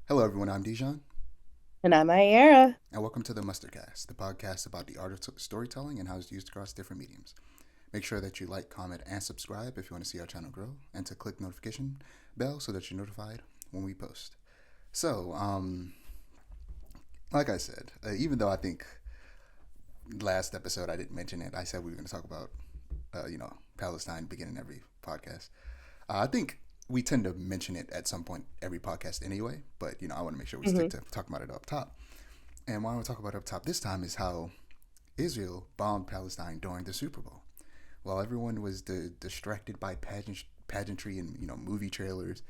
Hello, everyone. I'm Dijon, And I'm Aiara. and welcome to the Mustardcast, the podcast about the art of storytelling and how it's used across different mediums. Make sure that you like, comment, and subscribe if you want to see our channel grow, and to click notification bell so that you're notified when we post. So, like I said, even though I think last episode I didn't mention it, I said we were going to talk about, Palestine beginning every podcast. I think we tend to mention it at some point every podcast anyway, but I want to make sure we Hmm. stick to talking about it up top. And what I want to talk about up top this time is how Israel bombed Palestine during the Super Bowl. While everyone was distracted by pageantry and movie trailers,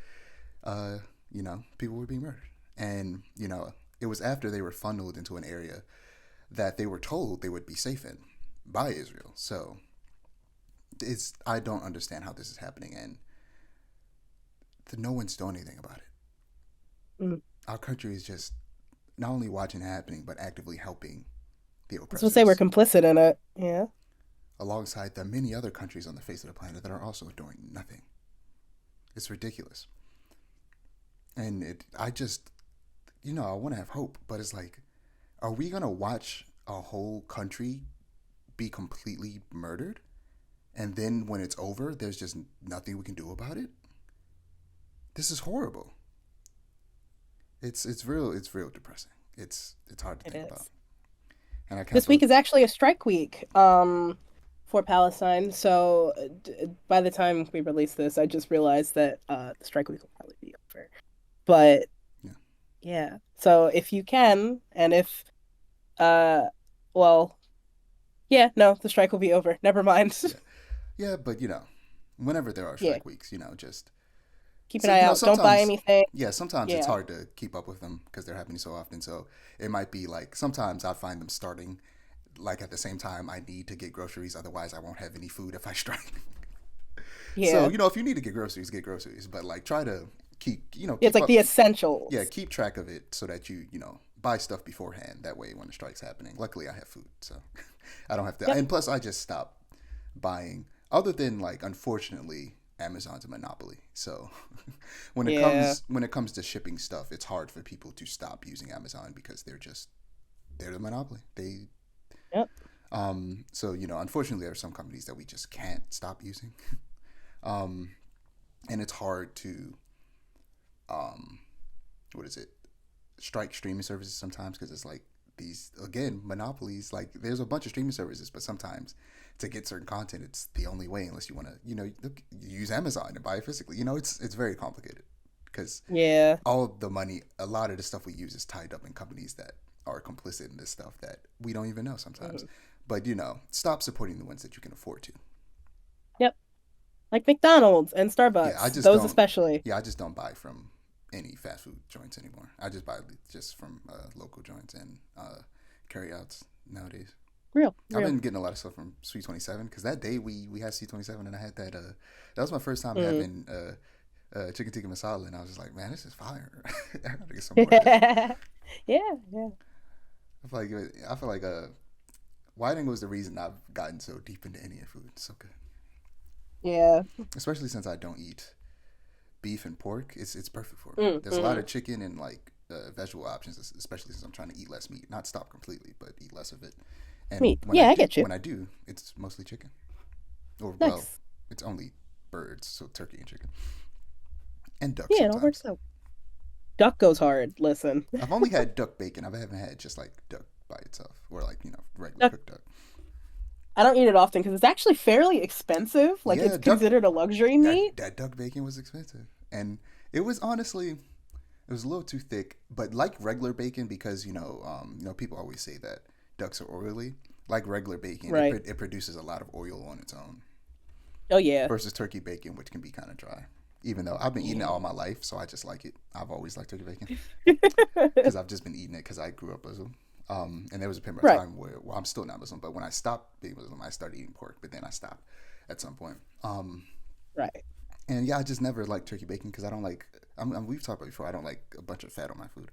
people were being murdered, and it was after they were funneled into an area that they were told they would be safe in by Israel. So it's I don't understand how this is happening, and no one's doing anything about it. Mm. Our country is just not only watching it happening, but actively helping the I was gonna say we're oppressors, complicit in it. Yeah. alongside the many other countries on the face of the planet that are also doing nothing. It's ridiculous. And I just, I want to have hope, but it's like, are we going to watch a whole country be completely murdered? And then when it's over, there's just nothing we can do about it? This is horrible. It's real depressing. It's hard to It think about. is. And I can't This week believe is actually a strike week for Palestine. So by the time we release this, I just realized that the strike week will probably be over. But yeah. yeah. So if you can, and if uh well, yeah, no, the strike will be over. Never mind. Yeah. Yeah, but whenever there are Yeah. strike weeks, just Keep an so eye out. Don't buy sometimes, anything. yeah, sometimes it's Yeah. hard to keep up with them because they're happening so often. So it might be like sometimes I find them starting like at the same time I need to get groceries. Otherwise, I won't have any food if I strike. So Yeah. if you need to get groceries, get groceries. But like try to It's keep like up. the Yeah, essentials. keep track of it so that you buy stuff beforehand. That way, when the strike's happening, luckily I have food, so I don't have to. Yep. And plus, I just stopped buying. Other than like, unfortunately, Amazon's a monopoly. So Yeah. when it comes to shipping stuff, it's hard for people to stop using Amazon because they're the monopoly. They Yep. so unfortunately, there are some companies that we just can't stop using, um, and it's hard to um, what is it strike streaming services sometimes because it's like these again monopolies. Like there's a bunch of streaming services, but sometimes to get certain content, it's the only way unless you want to use Amazon and buy it physically. It's very complicated because Yeah. all of the money, a lot of the stuff we use is tied up in companies that are complicit in this stuff that we don't even know sometimes. Mhm. But stop supporting the ones that you can afford to. Yep. Like McDonald's and Yeah, I Starbucks, just those don't. especially. Yeah, I just don't buy from any fast food joints anymore. I just buy just from local joints and carryouts nowadays. Real, I've real. been getting a lot of stuff from Sweet 27 because that day we had C27 and I had that was my first time Mm. having chicken tikka masala and I was just like, man, this is fire. I gotta get some more of this. Yeah, yeah. I feel like whiting was the reason I've gotten so deep into Indian food. It's so good, Yeah. especially since I don't eat beef and pork. It's perfect for me. Mm, There's a lot mm. of chicken and like vegetable options, especially since I'm trying to eat less meat. Not stop completely, but eat less of it. And Meat. Yeah, I get you. when I do, it's mostly chicken. Or well, Nice. it's only birds, so turkey and chicken and duck Yeah, it all sometimes. works out. Duck goes hard. Listen, I've only had duck bacon. I haven't had just like duck by itself or like regular duck. cooked duck. I don't eat it often because it's actually fairly expensive. Like Yeah, it's duck considered a luxury that meat. that duck bacon was expensive, and it was honestly it was a little too thick. But like regular bacon, because people always say that ducks are oily. Like regular bacon, Right. it produces a lot of oil on its own Oh yeah. versus turkey bacon, which can be kind of dry. Even though I've been eating it Yeah. all my life, so I just like it. I've always liked turkey bacon because I've just been eating it because I grew up Muslim. And there was a period of Right. time where, well, I'm still not Muslim, but when I stopped being Muslim, I started eating pork, but then I stopped at some point. Right. And yeah, I just never liked turkey bacon because I don't like. We've talked about it before. I don't like a bunch of fat on my food.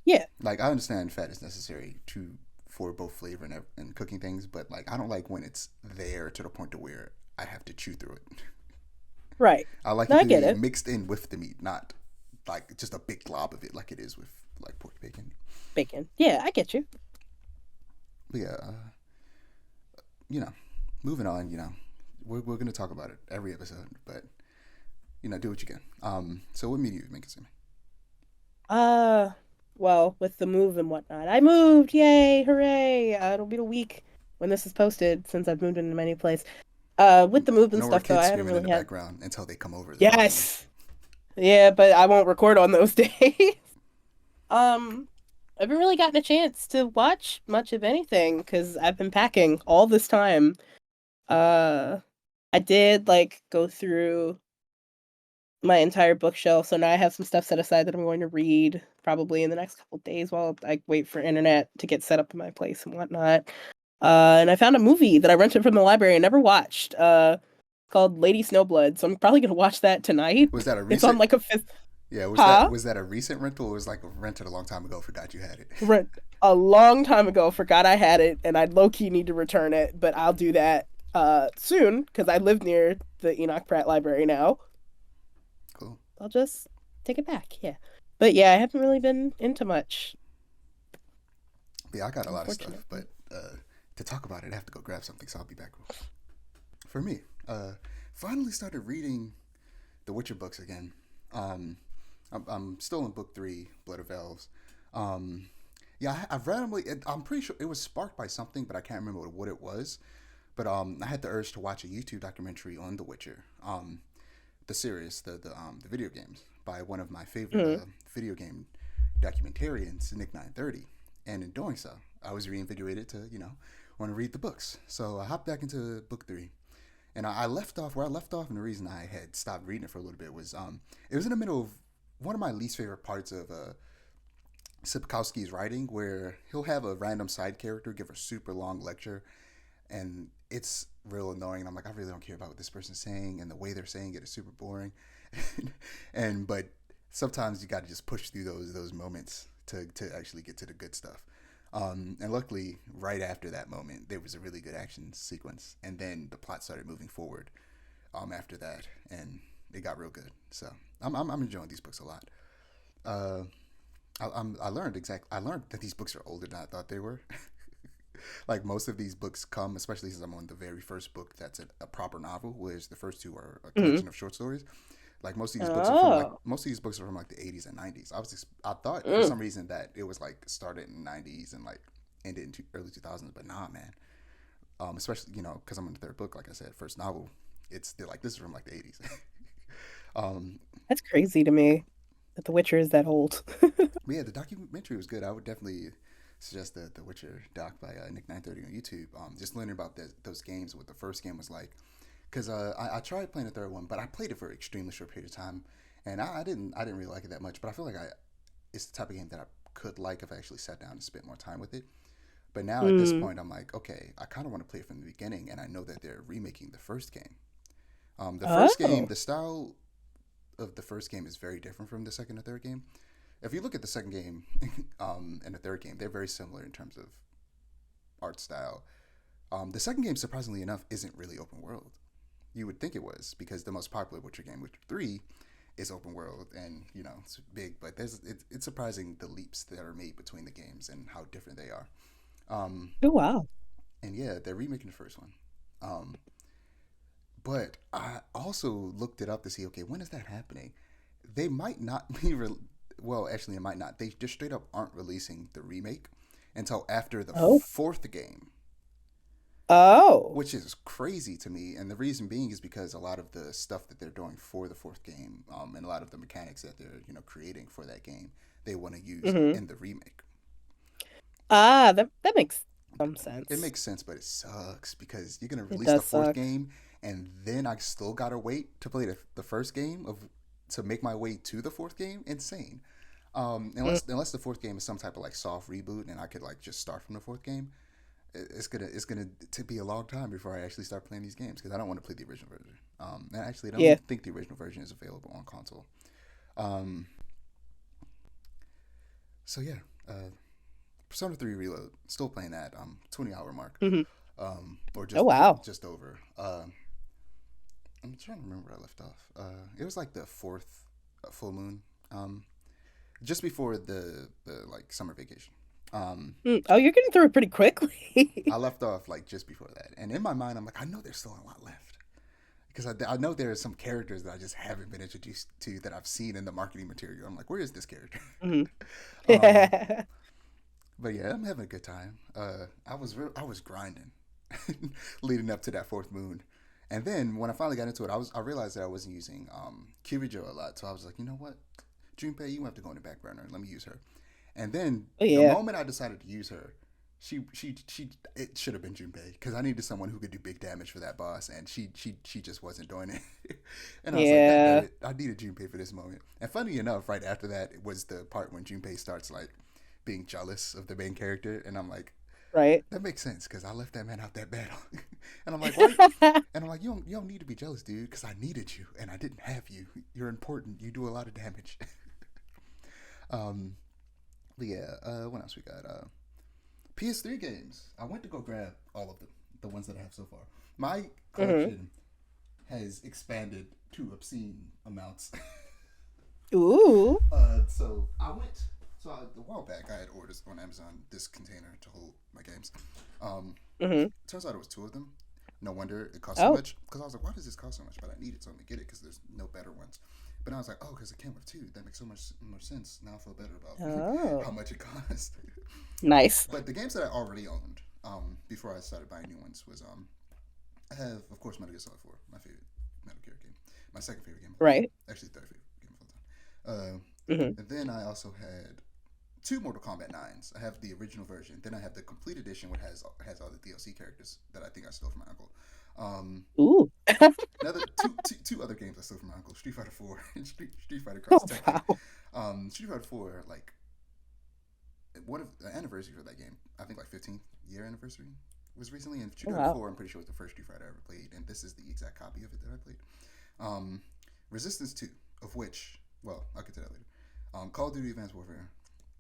Yeah. Like I understand fat is necessary to for both flavor and cooking things, but like I don't like when it's there to the point to where I have to chew through it. Right. I like No, it I to get be it. mixed in with the meat, not like just a big glob of it, like it is with like pork bacon. Bacon. Yeah, I get you. But yeah, you know, moving on. We're gonna talk about it every episode, but do what you can. So what media you've been consuming? Uh, well, with the move and whatnot, I moved. Yay! Hooray! It'll be a week when this is posted since I've moved into my new place. With the move and No more stuff though, I kids haven't screaming in really the had. background until they come over the following week. Yes. Yeah, but I won't record on those days. Um, I haven't really gotten a chance to watch much of anything because I've been packing all this time. Uh, I did like go through my entire bookshelf, so now I have some stuff set aside that I'm going to read probably in the next couple days while I wait for internet to get set up in my place and whatnot. And I found a movie that I rented from the library and never watched. Called Lady Snowblood, so I'm probably gonna watch that tonight. Was that a It's on recent? like a fifth. Yeah, Huh? was that a recent rental, or was like rented a long time ago? Forgot you had it. Rent a long time ago. Forgot I had it, and I low key need to return it. But I'll do that soon because I live near the Enoch Pratt Library now. Cool. I'll just take it back. Yeah, but yeah, I haven't really been into much. Yeah, I got a lot of stuff, Unfortunately. but to talk about it, I have to go grab something, so I'll be back. For me, finally started reading the Witcher books again. Um, I'm still in book three, Blood of Elves. Um, yeah, I've randomly. I'm pretty sure it was sparked by something, but I can't remember what it was. But I had the urge to watch a YouTube documentary on The Witcher, the series, the video games, by one of my favorite Mm-hmm. video game documentarians, Nick 930. And in doing so, I was reinvigorated to want to read the books. So I hopped back into book three, and I left off where I left off, and the reason I had stopped reading it for a little bit was it was in the middle of one of my least favorite parts of Sipkowski's writing, where he'll have a random side character give a super long lecture, and it's real annoying. I'm like, I really don't care about what this person's saying, and the way they're saying it is super boring. But sometimes you got to just push through those moments to actually get to the good stuff. And luckily, right after that moment, there was a really good action sequence, and then the plot started moving forward. After that, and it got real good. So I'm enjoying these books a lot. Uh, I learned that these books are older than I thought they were. Like most of these books come, especially since I'm on the very first book that's a proper novel, whereas the first two are a Mm-hmm. collection of short stories. Like Oh. most of these books are from like the 80s and 90s. I thought for Mm. some reason that it was like started in the 90s and like ended in early 2000s, but nah, man. Especially because I'm in the third book, like I said, first novel. They're like this is from like the 80s. um, That's crazy to me that The Witcher is that old. but yeah, the documentary was good. I would definitely suggest the Witcher doc by Nick 930 on YouTube. Just learning about those games, what the first game was like. Because I tried playing the third one, but I played it for an extremely short period of time, and I didn't really like it that much. But I feel like it's the type of game that I could like if I actually sat down and spent more time with it. But now at this Mm. point, I'm like, okay, I kind of want to play it from the beginning, and I know that they're remaking the first game. The first game, Oh. the style of the first game is very different from the second and third game. If you look at the second game and the third game, they're very similar in terms of art style. The second game, surprisingly enough, isn't really open world. You would think it was because the most popular Witcher game, Witcher 3, is open world and it's big, but it's surprising the leaps that are made between the games and how different they are. Um, Oh wow. and yeah, they're remaking the first one. Um, but I also looked it up to see, okay, when is that happening? They might not be well, actually, it might not. They just straight up aren't releasing the remake until after the Oh. fourth game, Oh. which is crazy to me. And the reason being is because a lot of the stuff that they're doing for the fourth game, and a lot of the mechanics that they're creating for that game, they want to use Mm-hmm. in the remake. Ah, that makes some It sense. makes sense, but it sucks because you're gonna It release the does fourth suck. game, and then I still gotta wait to play the first game of to make my way to the fourth game. Insane. Mm. Unless the fourth game is some type of like soft reboot, and I could like just start from the fourth game. It's gonna to be a long time before I actually start playing these games because I don't want to play the original version. And actually, I don't Yeah. even think the original version is available on console. Um, so yeah, Persona 3 Reload, still playing that 20-hour mark, Hmm. or Oh wow. just over. I'm trying to remember where I left off. It was like the fourth full moon Um, just before the like summer vacation. Oh, you're getting through it pretty quickly. I left off like just before that, and in my mind, I'm like, I know there's still a lot left because I know there are some characters that I just haven't been introduced to that I've seen in the marketing material. I'm like, where is this character? Mhm. um, but yeah, I'm having a good time. I was grinding leading up to that fourth moon, and then when I finally got into it, I realized that I wasn't using Kirijo a lot, so I was like, you know what, Junpei, you have to go in the back burner. Let me use her. And then Oh the yeah, moment I decided to use her, she it should have been Junpei because I needed someone who could do big damage for that boss, and she just wasn't doing it. And I was like, God damn yeah, it, I needed Junpei for this moment. And funny enough, right after that it was the part when Junpei starts like being jealous of the main character, and I'm like, right. that makes sense because I left that man out that battle. And I'm like, why? And I'm like, you don't need to be jealous, dude, because I needed you and I didn't have you. You're important. You do a lot of damage. um, but yeah, what else we got? PS3 games. I went to go grab all of them, the ones that I have so far. My hmm collection has expanded to obscene amounts. Ooh. So I went. So a while back, I had ordered on Amazon this container to hold my games. Um, hmm Turns out it was two of them. No wonder it cost so Oh. much. Because I was like, why does this cost so much? But I need it, so I'm gonna get it because there's no better ones. But I was like, oh, because it came with two. That makes so much more sense. Now I feel better about how Oh. much it cost. Nice. But the games that I already owned, before I started buying new ones, was I have of course Metal Gear Solid 4, my favorite Metal Gear game, my second favorite game of all time, Right. actually third favorite game of all time. hmm And then I also had two Mortal Kombat 9s. I have the original version. Then I have the complete edition, which has all the DLC characters that I think I stole from my uncle. Um, Ooh. Another two other games I stole from my uncle: Street Fighter 4 and Street Fighter Oh Cross Tekken. wow. Street Fighter 4, like one of the anniversary for that game, I think like 15th year anniversary was recently. And Street Oh Fighter wow. 4, I'm pretty sure was the first Street Fighter I ever played, and this is the exact copy of it that I played. Um, Resistance 2, of which, well, I'll get to that later. Call of Duty Advanced Warfare,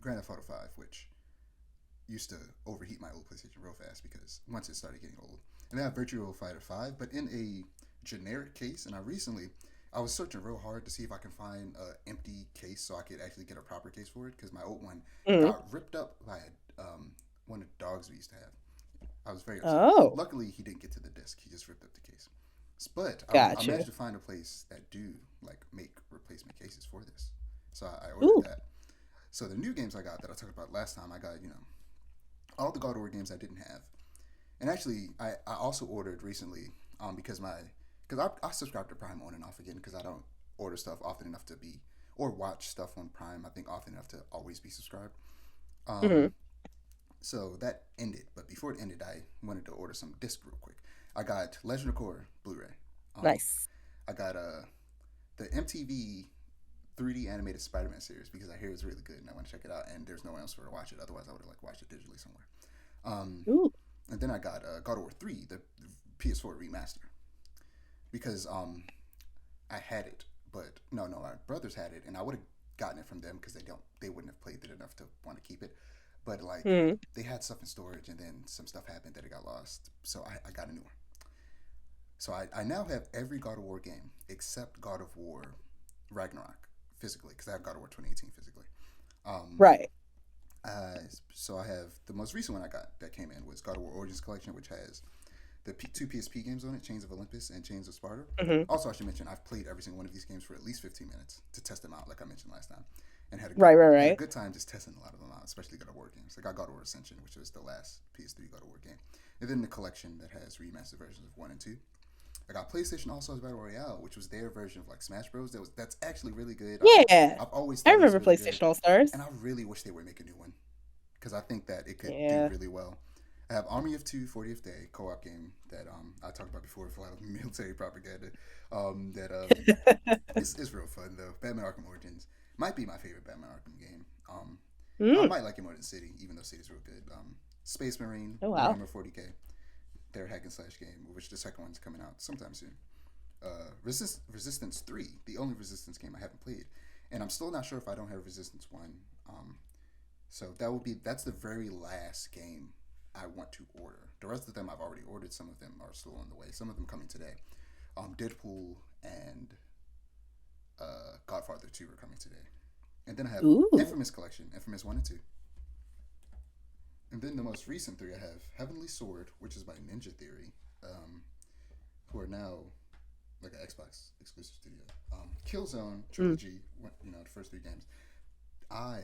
Grand Theft Auto 5, which used to overheat my old PlayStation real fast because once it started getting old. And then I have Virtual Fighter 5, but in a generic case. And I was searching real hard to see if I can find an empty case so I could actually get a proper case for it because my old one hmm got ripped up by one of the dogs we used to have. I was very upset. Oh, Luckily, he didn't get to the disc. He just ripped up the case. But I gotcha. managed to find a place that do like make replacement cases for this. So I ordered Ooh. that. So the new games I got that I talked about last time, I got all the God of War games I didn't have, and actually I also ordered recently because I subscribe to Prime on and off again because I don't order stuff often enough to be or watch stuff on Prime I think often enough to always be subscribed. hmm Um, so that ended, but before it ended, I wanted to order some disc real quick. I got Legend of Korra Blu-ray. Um, Nice. I got the MTV 3D animated Spider-Man series because I hear it's really good and I want to check it out. And there's no one else for to watch it. Otherwise, I would have like watched it digitally somewhere. Um, Ooh. and then I got God of War 3, the PS4 remaster, because I had it, but no, my brothers had it, and I would have gotten it from them because they wouldn't have played it enough to want to keep it. But like hmm they had stuff in storage, and then some stuff happened that it got lost, so I got a new one. So I now have every God of War game except God of War Ragnarok physically because I have God of War 2018 physically. Um, Right. so I have the most recent one I got that came in was God of War Origins Collection, which has the two PSP games on it, Chains of Olympus and Chains of Sparta. hmm Also, I should mention I've played every single one of these games for at least 15 minutes to test them out, like I mentioned last time, and Right. Right. had a Right. good time just testing a lot of them out, especially God of War games. I got God of War Ascension, which was the last PS3 God of War game, and then the collection that has remastered versions of 1 and 2. I got PlayStation All Stars Battle Royale, which was their version of like Smash Bros. That's actually really good. Yeah. I've always I thought it was remember really good, PlayStation All Stars. and I really wish they would make a new one because I think that it could do Yeah. really well. I have Army of Two 40th Day co-op game that I talked about before for a lot of military propaganda. That it's real fun though. Batman Arkham Origins might be my favorite Batman Arkham game. I Mm. might like it more than City, even though City's real good. Space Marine, Oh wow. Warhammer 40K, their hack and slash game, which the second one's coming out sometime soon. Resistance 3, the only Resistance game I haven't played, and I'm still not sure if I don't have Resistance 1. So that's the very last game I want to order. The rest of them I've already ordered. Some of them are still on the way. Some of them coming today. Deadpool and Godfather 2 are coming today. And then I have Ooh. Infamous Collection, Infamous 1 and 2. And then the most recent three I have Heavenly Sword, which is by Ninja Theory, who are now like an Xbox exclusive studio. Killzone Trilogy, the first three games. I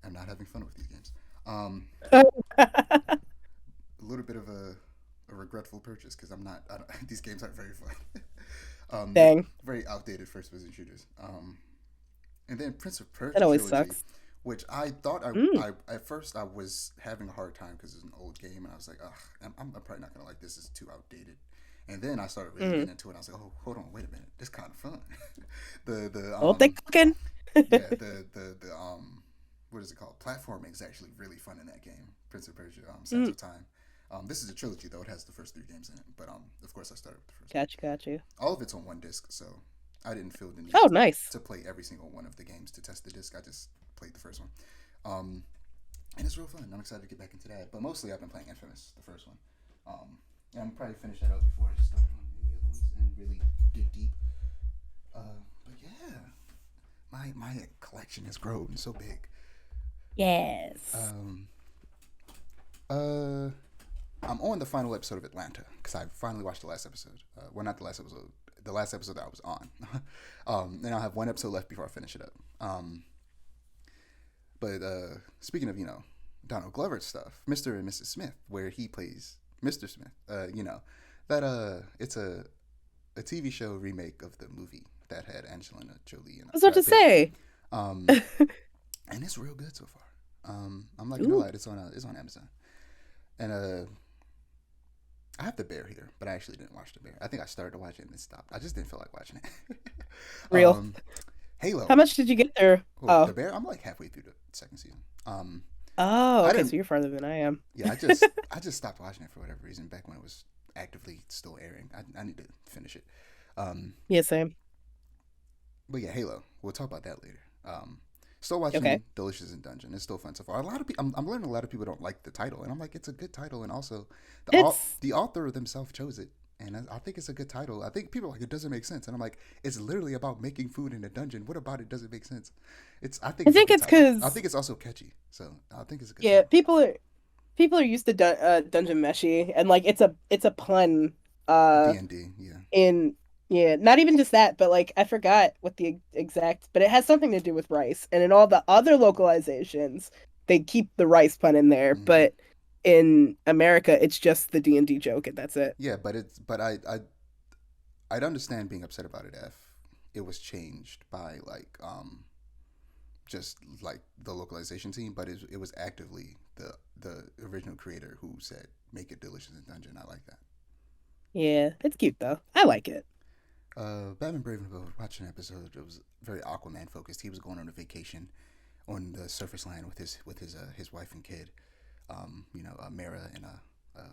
am not having fun with these games. A little bit of a regretful purchase because these games aren't very fun. Dang. Very outdated first person shooters. And then Prince of Persia That always Trilogy, sucks. which I thought I at first I was having a hard time because it's an old game, and I was like, ugh, I'm probably not gonna like this. It's too outdated. And then I started really getting into it. And I was like, oh, hold on, wait a minute, this kind of fun. Oh, they cooking. the what is it called? Platforming is actually really fun in that game. Prince of Persia, Sands of Time. This is a trilogy though; it has the first three games in it. But of course, I started with the first. Gotcha. All of it's on one disc, so I didn't feel the need Oh, nice. to play every single one of the games to test the disc. I just played the first one. And it's real fun. I'm excited to get back into that. But mostly I've been playing Infamous, the first one. And I'm probably finish that up before I start on any other ones and really dig deep. But yeah, my collection has grown so big. Yes. I'm on the final episode of Atlanta because I finally watched the last episode. Well, not the last episode. The last episode that I was on. And I'll have one episode left before I finish it up. But speaking of, Donald Glover stuff, Mr. and Mrs. Smith, where he plays Mr. Smith, it's a TV show remake of the movie that had Angelina Jolie and I was about to say. And it's real good so far. I'm like, it's on Amazon. And I have The Bear here, but I actually didn't watch The Bear. I think I started to watch it and then stopped. I just didn't feel like watching it. Real. Halo. How much did you get there? The Bear? I'm like halfway through the second season. Okay, so you're farther than I am. Yeah, I just stopped watching it for whatever reason back when it was actively still airing. I need to finish it. Yeah, same. But yeah, Halo. We'll talk about that later. Still watching Delicious in Dungeon. It's still fun so far. A lot of people, I'm learning a lot of people don't like the title, and I'm like, it's a good title, and also the author themselves chose it, and I think it's a good title. I think people are like, it doesn't make sense, and I'm like, it's literally about making food in a dungeon. What about it doesn't make sense? I think it's because I think it's also catchy, so I think it's a good. Yeah, title. people are used to dungeon meshy, and like it's a pun. D&D, yeah. Yeah, not even just that, but like I forgot what the exact, but it has something to do with rice. And in all the other localizations, they keep the rice pun in there, but in America, it's just the D&D joke, and that's it. Yeah, but I'd understand being upset about it if it was changed by just like the localization team, but it was actively the original creator who said make it delicious in dungeon. I like that. Yeah, it's cute though. I like it. Batman Brave and the Bold, watching an episode. It was very Aquaman focused. He was going on a vacation on the surface land with his wife and kid, Mara and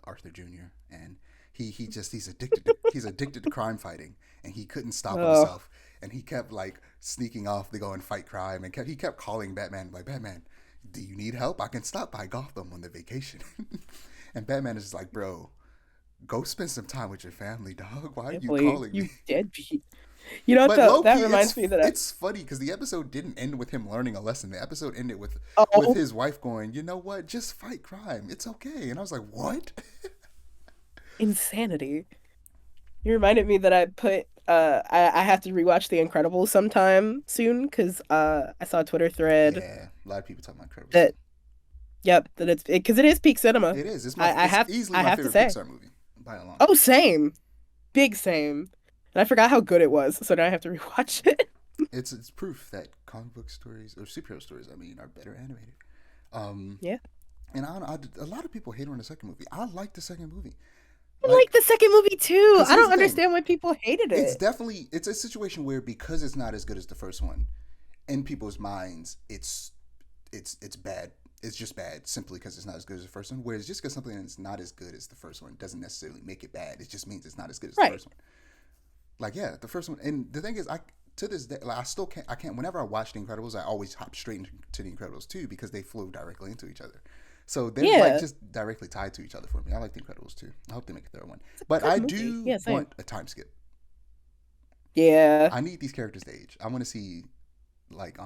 Arthur Jr. And he's addicted to crime fighting, and he couldn't stop himself, and he kept like sneaking off to go and fight crime, and he kept calling Batman like, Batman, do you need help? I can stop by Gotham on the vacation. And Batman is just like, bro, go spend some time with your family, dog. Why are you calling me? Deadbeat. You know what? That reminds me that it's funny because the episode didn't end with him learning a lesson. The episode ended with his wife going, you know what? Just fight crime. It's okay. And I was like, what? Insanity. You reminded me that I put. I have to rewatch The Incredibles sometime soon because I saw a Twitter thread. Yeah, a lot of people talking about Incredibles. That it's because it is peak cinema. It is. It's easily my favorite Pixar movie. By a long oh, same. Big same. And I forgot how good it was, so now I have to rewatch it. It's proof that comic book stories, or superhero stories, are better animated. Yeah. And a lot of people hate on the second movie. I like the second movie. I like the second movie too. I don't understand why people hated it. It's a situation where because it's not as good as the first one, in people's minds, it's bad. It's just bad simply because it's not as good as the first one. Whereas just because something is not as good as the first one doesn't necessarily make it bad. It just means it's not as good as the first one. Like, yeah, the first one. And the thing is, to this day, like, I can't. Whenever I watch The Incredibles, I always hop straight into The Incredibles 2 because they flow directly into each other. So they're like just directly tied to each other for me. I like The Incredibles 2. I hope they make a third one. But I do want a time skip. Yeah. I need these characters to age. I want to see like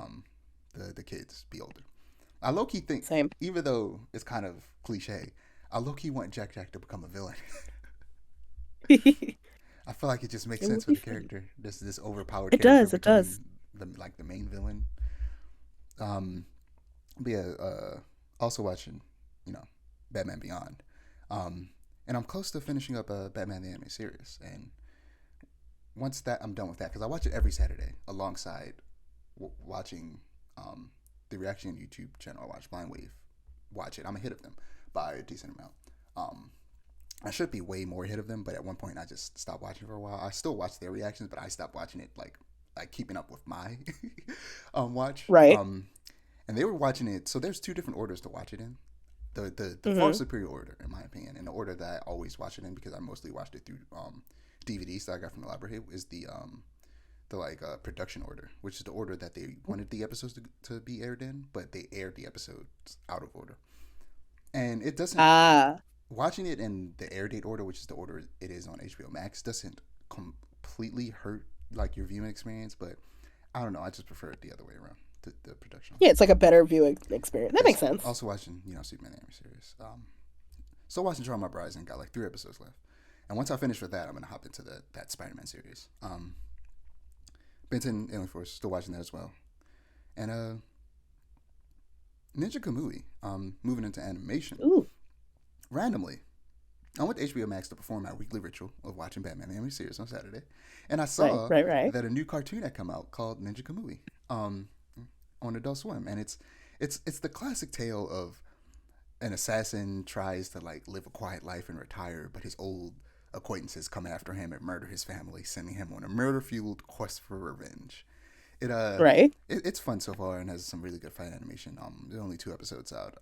the kids be older. I low key think, Same. even though it's kind of cliche, I low key want Jack Jack to become a villain. It I feel like it just makes would sense for be the fun. character. This overpowered It character does. It does. becoming the main villain. Um, but yeah, also watching, you know, Batman Beyond. And I'm close to finishing up Batman the Anime series. And once that I'm done with that, because I watch it every Saturday alongside watching the reaction YouTube channel. I watch Blind Wave. Watch it. I'm ahead of them by a decent amount. I should be way more ahead of them, but at one point I just stopped watching for a while. I still watch their reactions, but I stopped watching it like keeping up with my watch. Right. And they were watching it. So there's two different orders to watch it in. The far Mm-hmm. superior order, in my opinion, and the order that I always watch it in because I mostly watched it through DVDs that I got from the library, is the production order, which is the order that they wanted the episodes to be aired in, but they aired the episodes out of order. And it doesn't, Ah. watching it in the air date order, which is the order it is on HBO Max, doesn't completely hurt like your viewing experience, but I don't know, I just prefer it the other way around, the production. Yeah, it's like a better viewing experience. That makes sense. Also watching, Superman the Anime series. Still watching Drama Uprising, got like 3 episodes left. And once I finish with that, I'm gonna hop into that Spider-Man series. Ben 10 Alien Force, still watching that as well. And Ninja Kamui, moving into animation. Ooh. Randomly, I went to HBO Max to perform my weekly ritual of watching Batman the Anime series on Saturday, and I saw Right. that a new cartoon had come out called Ninja Kamui, on Adult Swim, and it's the classic tale of an assassin tries to like live a quiet life and retire, but his old acquaintances come after him and murder his family, sending him on a murder-fueled quest for revenge. Right. It's fun so far and has some really good fight animation. There are only 2 episodes out.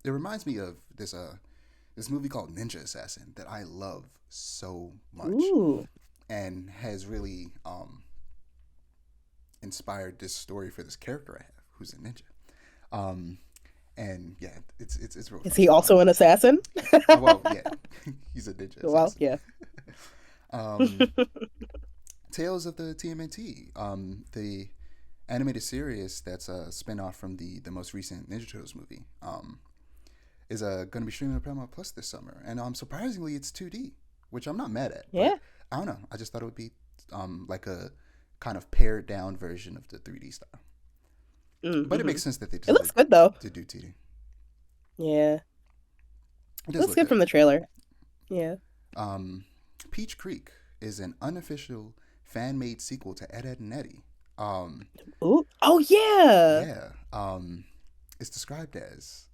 It reminds me of this movie called Ninja Assassin that I love so much, Ooh. and has really inspired this story for this character I have, who's a ninja. And yeah, it's real Is fun he so also far. an assassin? Well, yeah, he's a ninja Well, assassin. yeah. Tales of the TMNT, the animated series that's a spinoff from the most recent Ninja Turtles movie, is going to be streaming on Paramount Plus this summer, and surprisingly, it's 2D, which I'm not mad at. Yeah. But I don't know. I just thought it would be like a kind of pared down version of the 3D style. Mm-hmm. But it makes sense that they It looks decided good though. to do 2D. Yeah. It It looks does good look from the trailer. Yeah. good. Peach Creek is an unofficial fan-made sequel to Ed, Edd n Eddy. Ooh. Oh yeah. Yeah. It's described as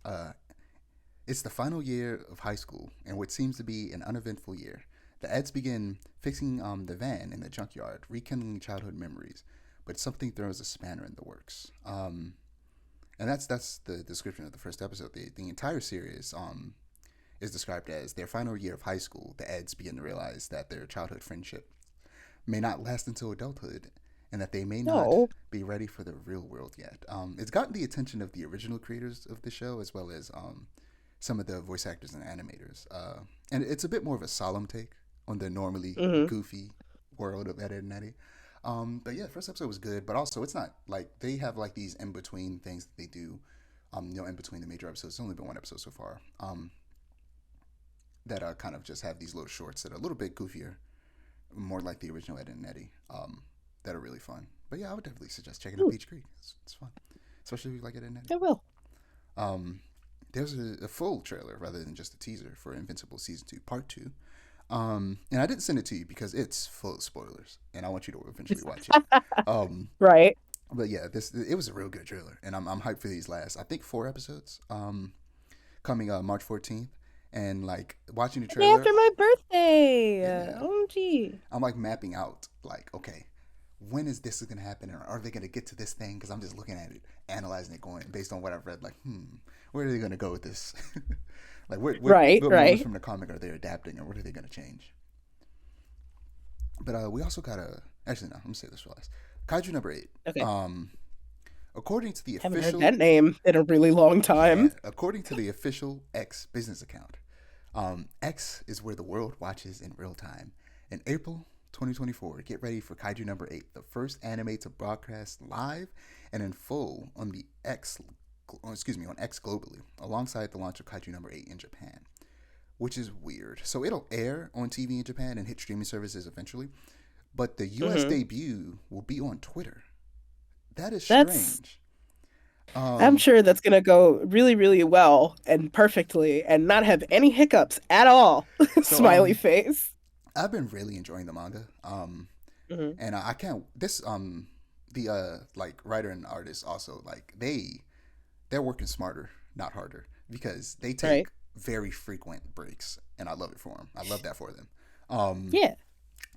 it's the final year of high school and what seems to be an uneventful year. The Eds begin fixing the van in the junkyard, rekindling childhood memories, but something throws a spanner in the works. And that's the description of the first episode. The entire series is described as their final year of high school. The Eds begin to realize that their childhood friendship may not last until adulthood, and that they may not No. be ready for the real world yet. It's gotten the attention of the original creators of the show, as well as some of the voice actors and animators. And it's a bit more of a solemn take on the normally Mm-hmm. goofy world of Ed, Edd n Eddy. But yeah, the first episode was good, but also it's not like they have like these in between things that they do, in between the major episodes. It's only been 1 episode so far. That kind of just have these little shorts that are a little bit goofier, more like the original Ed, Edd n Eddy, that are really fun. But yeah, I would definitely suggest checking out Beach Creek. It's fun, especially if you like Ed, Edd n Eddy. I will. There's a full trailer rather than just a teaser for Invincible Season 2, Part 2. And I didn't send it to you because it's full of spoilers, and I want you to eventually watch it. Right. But yeah, it was a real good trailer, and I'm hyped for these last, I think, 4 episodes, coming March 14th. And like watching the Day trailer, after my birthday. Yeah. OMG. I'm like mapping out like, okay, when is this gonna happen, or are they gonna get to this thing? Because I'm just looking at it, analyzing it, going based on what I've read, like, where are they gonna go with this? Like, what Right. moments from the comic are they adapting, or what are they gonna change? But we also got actually no, I'm gonna say this for last. Kaiju number 8. Okay. According to the Haven't official heard that name in a really long time. Yeah, according to the official X business account, X is where the world watches in real time. In April 2024, get ready for Kaiju number 8, the first anime to broadcast live and in full on the on X globally, alongside the launch of Kaiju #8 in Japan, which is weird. So it'll air on TV in Japan and hit streaming services eventually, but the US Mm-hmm. debut will be on Twitter. That is That's strange. I'm Um, sure that's gonna go really, really well and perfectly and not have any hiccups at all. so Smiley face. I've been really enjoying the manga. Hmm. And I can't this the like writer and artist also like they're working smarter, not harder, because they Right. take very frequent breaks, and I love it for them. I love that for them. Um, Yeah.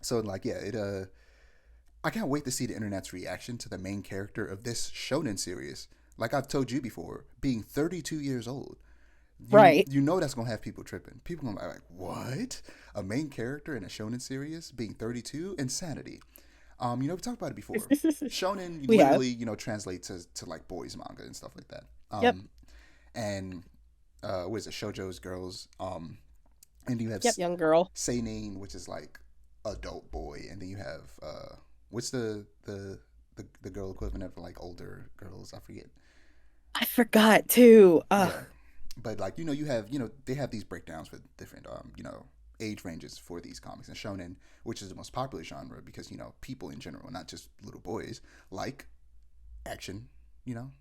so like yeah, it I can't wait to see the internet's reaction to the main character of this shonen series. Like I've told you before, being 32 years old, Right. you know that's gonna have people tripping. People gonna be like, "What? A main character in a shonen series being 32? Insanity!" We talked about it before. Shonen We have. literally, translates to like boys manga and stuff like that. Yep. And what is it? Shoujo's girls. And you have Yep. Young girl. seinen, which is like adult boy, and then you have what's the girl equivalent of like older girls? I forget. I forgot too. Yeah, but like you have they have these breakdowns with different age ranges for these comics, and shonen, which is the most popular genre because people in general, not just little boys, like action, you know,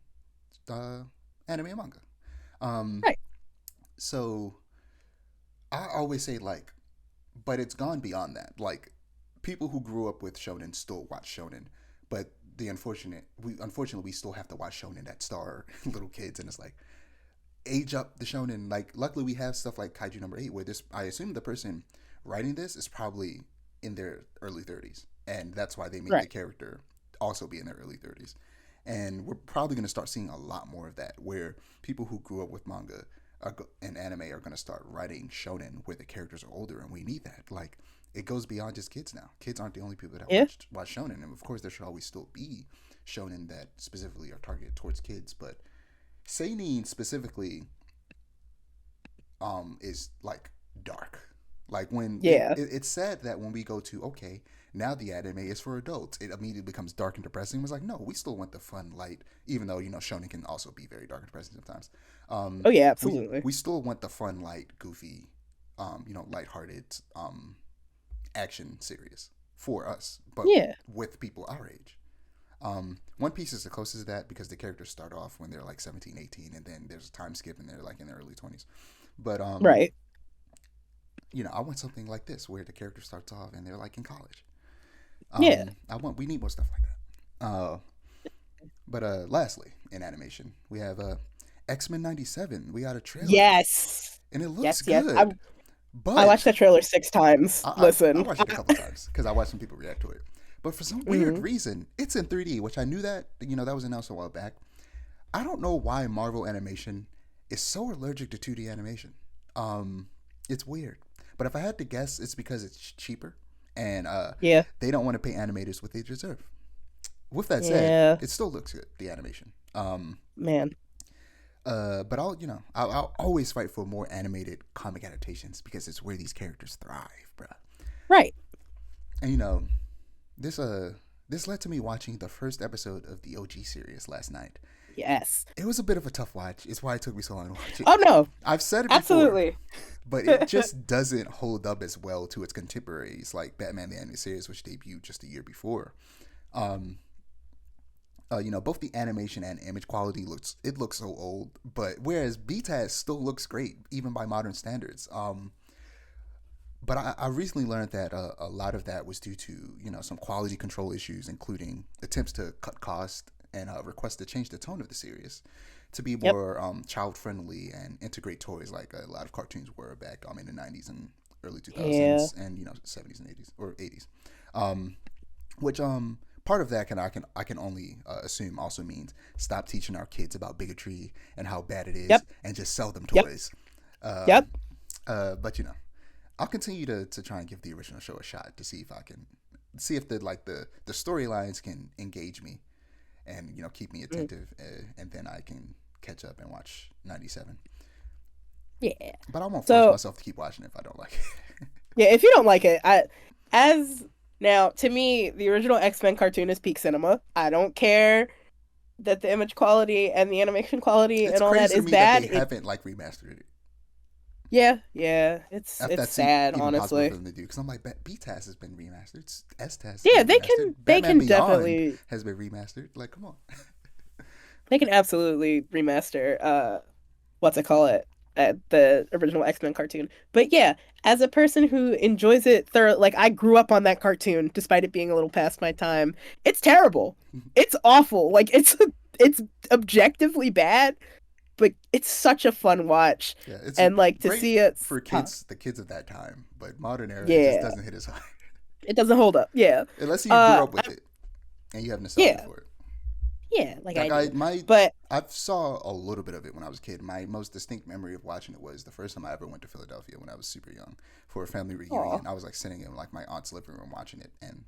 uh, anime and manga. Um, Right. so I always say like, but it's gone beyond that. Like people who grew up with shonen still watch shonen, but unfortunately we still have to watch shonen that star little kids, and it's like age up the shonen. Like luckily we have stuff like Kaiju #8 where this I assume the person writing this is probably in their early 30s, and that's why they made the Right. character also be in their early 30s. And we're probably going to start seeing a lot more of that where people who grew up with manga and anime are going to start writing shonen where the characters are older, and we need that. Like it goes beyond just kids now. Kids aren't the only people that Yeah. watch shonen, and of course there should always still be shonen that specifically are targeted towards kids, but seinen specifically is like dark. Like when Yeah. it's said that when we go to okay, now the anime is for adults, it immediately becomes dark and depressing. It was like no, we still want the fun light, even though shonen can also be very dark and depressing sometimes. Oh yeah. We Absolutely. still want the fun light, goofy, lighthearted action series for us, but Yeah. with people our age. One Piece is the closest to that because the characters start off when they're like 17, 18, and then there's a time skip and they're like in their early 20s. But Right. I want something like this where the character starts off and they're like in college. Yeah. We need more stuff like that. But lastly, in animation, we have X-Men 97. We got a trailer Yes. and it looks Yes. Yes. I good. I watched But that trailer 6 times. I Listen. watched it a couple times because I watched some people react to it. But for some weird Hmm. reason, it's in 3D, which I knew that that was announced a while back. I don't know why Marvel Animation is so allergic to 2D animation. It's weird. But if I had to guess, it's because it's cheaper and Yeah. they don't want to pay animators what they deserve. With that said, Yeah. it still looks good, the animation. Man. But I'll always fight for more animated comic adaptations because it's where these characters thrive, bruh. Right. And this this led to me watching the first episode of the OG series last night. Yes. It was a bit of a tough watch. It's why it took me so long to watch it. Oh no. I've said it before, Absolutely. but it just doesn't hold up as well to its contemporaries like Batman the Animated Series, which debuted just a year before. Um, both the animation and image quality looks so old, but whereas BTAS still looks great even by modern standards. But I recently learned that a lot of that was due to some quality control issues, including attempts to cut cost and requests to change the tone of the series to be Yep. more child friendly and integrate toys like a lot of cartoons were back in the 90s and early Yeah. 2000s and 70s and 80s or 80s. Which part of that I can only assume also means stop teaching our kids about bigotry and how bad it is Yep. and just sell them Yep. toys. Yep. But I'll continue to try and give the original show a shot to see if I can see if the storylines can engage me and keep me Mm. attentive, and then I can catch up and watch 97. Yeah. But I won't force So myself to keep watching it if I don't like it. yeah, if you don't like it, as now to me, the original X-Men cartoon is peak cinema. I don't care that the image quality and the animation quality It's and all that crazy to is me that bad. they haven't like remastered it. Yeah, If it's that's sad, even possible for honestly. them to do, because I'm like, B-TAS has been remastered, S-TAS has Yeah, been remastered, they Batman can Beyond definitely has been remastered. Like, come on. they can absolutely remaster what's it call it the original X-Men cartoon. But yeah, as a person who enjoys it thoroughly, like I grew up on that cartoon despite it being a little past my time. It's terrible. It's awful. Like it's objectively bad, but it's such a fun watch. Yeah, it's And like to great see it, for kids, the kids of that time, but modern era, it just yeah, doesn't hit as hard. it doesn't hold up. Yeah. Unless you grew up with I'm, it and you have nostalgia yeah, for it. yeah, like I Like do. But I saw a little bit of it when I was a kid. My most distinct memory of watching it was the first time I ever went to Philadelphia when I was super young for a family aw, reunion. I was like sitting in like my aunt's living room watching it, and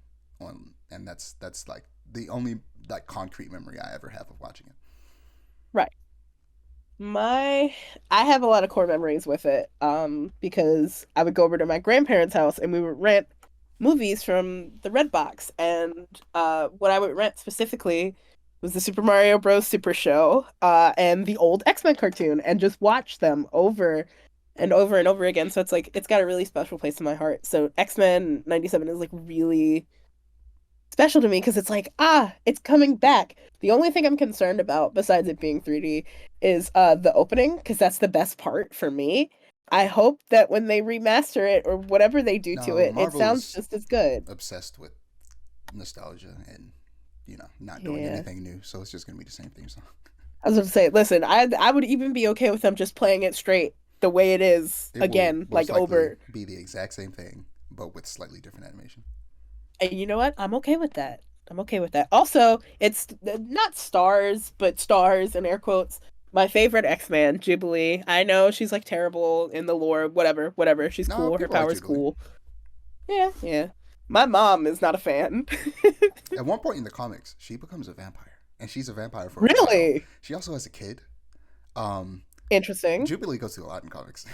that's like the only like concrete memory I ever have of watching it. right. My I have a lot of core memories with it because I would go over to my grandparents' house and we would rent movies from the Red Box, and what I would rent specifically was the Super Mario Bros. Super Show and the old X-Men cartoon and just watch them over and over and over again. So it's like it's got a really special place in my heart. So X-Men 97 is like really special to me because it's like, it's coming back. The only thing I'm concerned about, besides it being 3D, is the opening, because that's the best part for me. I hope that when they remaster it or whatever they do to No, it, it sounds Marvel's just as good. obsessed with nostalgia and not doing Yeah. anything new, so it's just gonna be the same theme song. I was going to say, listen, I would even be okay with them just playing it straight the way it is It will again, most like likely over. be the exact same thing, but with slightly different animation. And you know what? I'm okay with that. I'm okay with that. Also, it's not stars, but stars in air quotes. My favorite X-Man, Jubilee. I know she's like terrible in the lore, whatever, whatever. She's No, cool. Her people like power's Jubilee. cool. Yeah. My mom is not a fan. At one point in the comics, she becomes a vampire, and she's a vampire for a while. Really She also has a kid. Um, interesting. Jubilee goes through a lot in comics.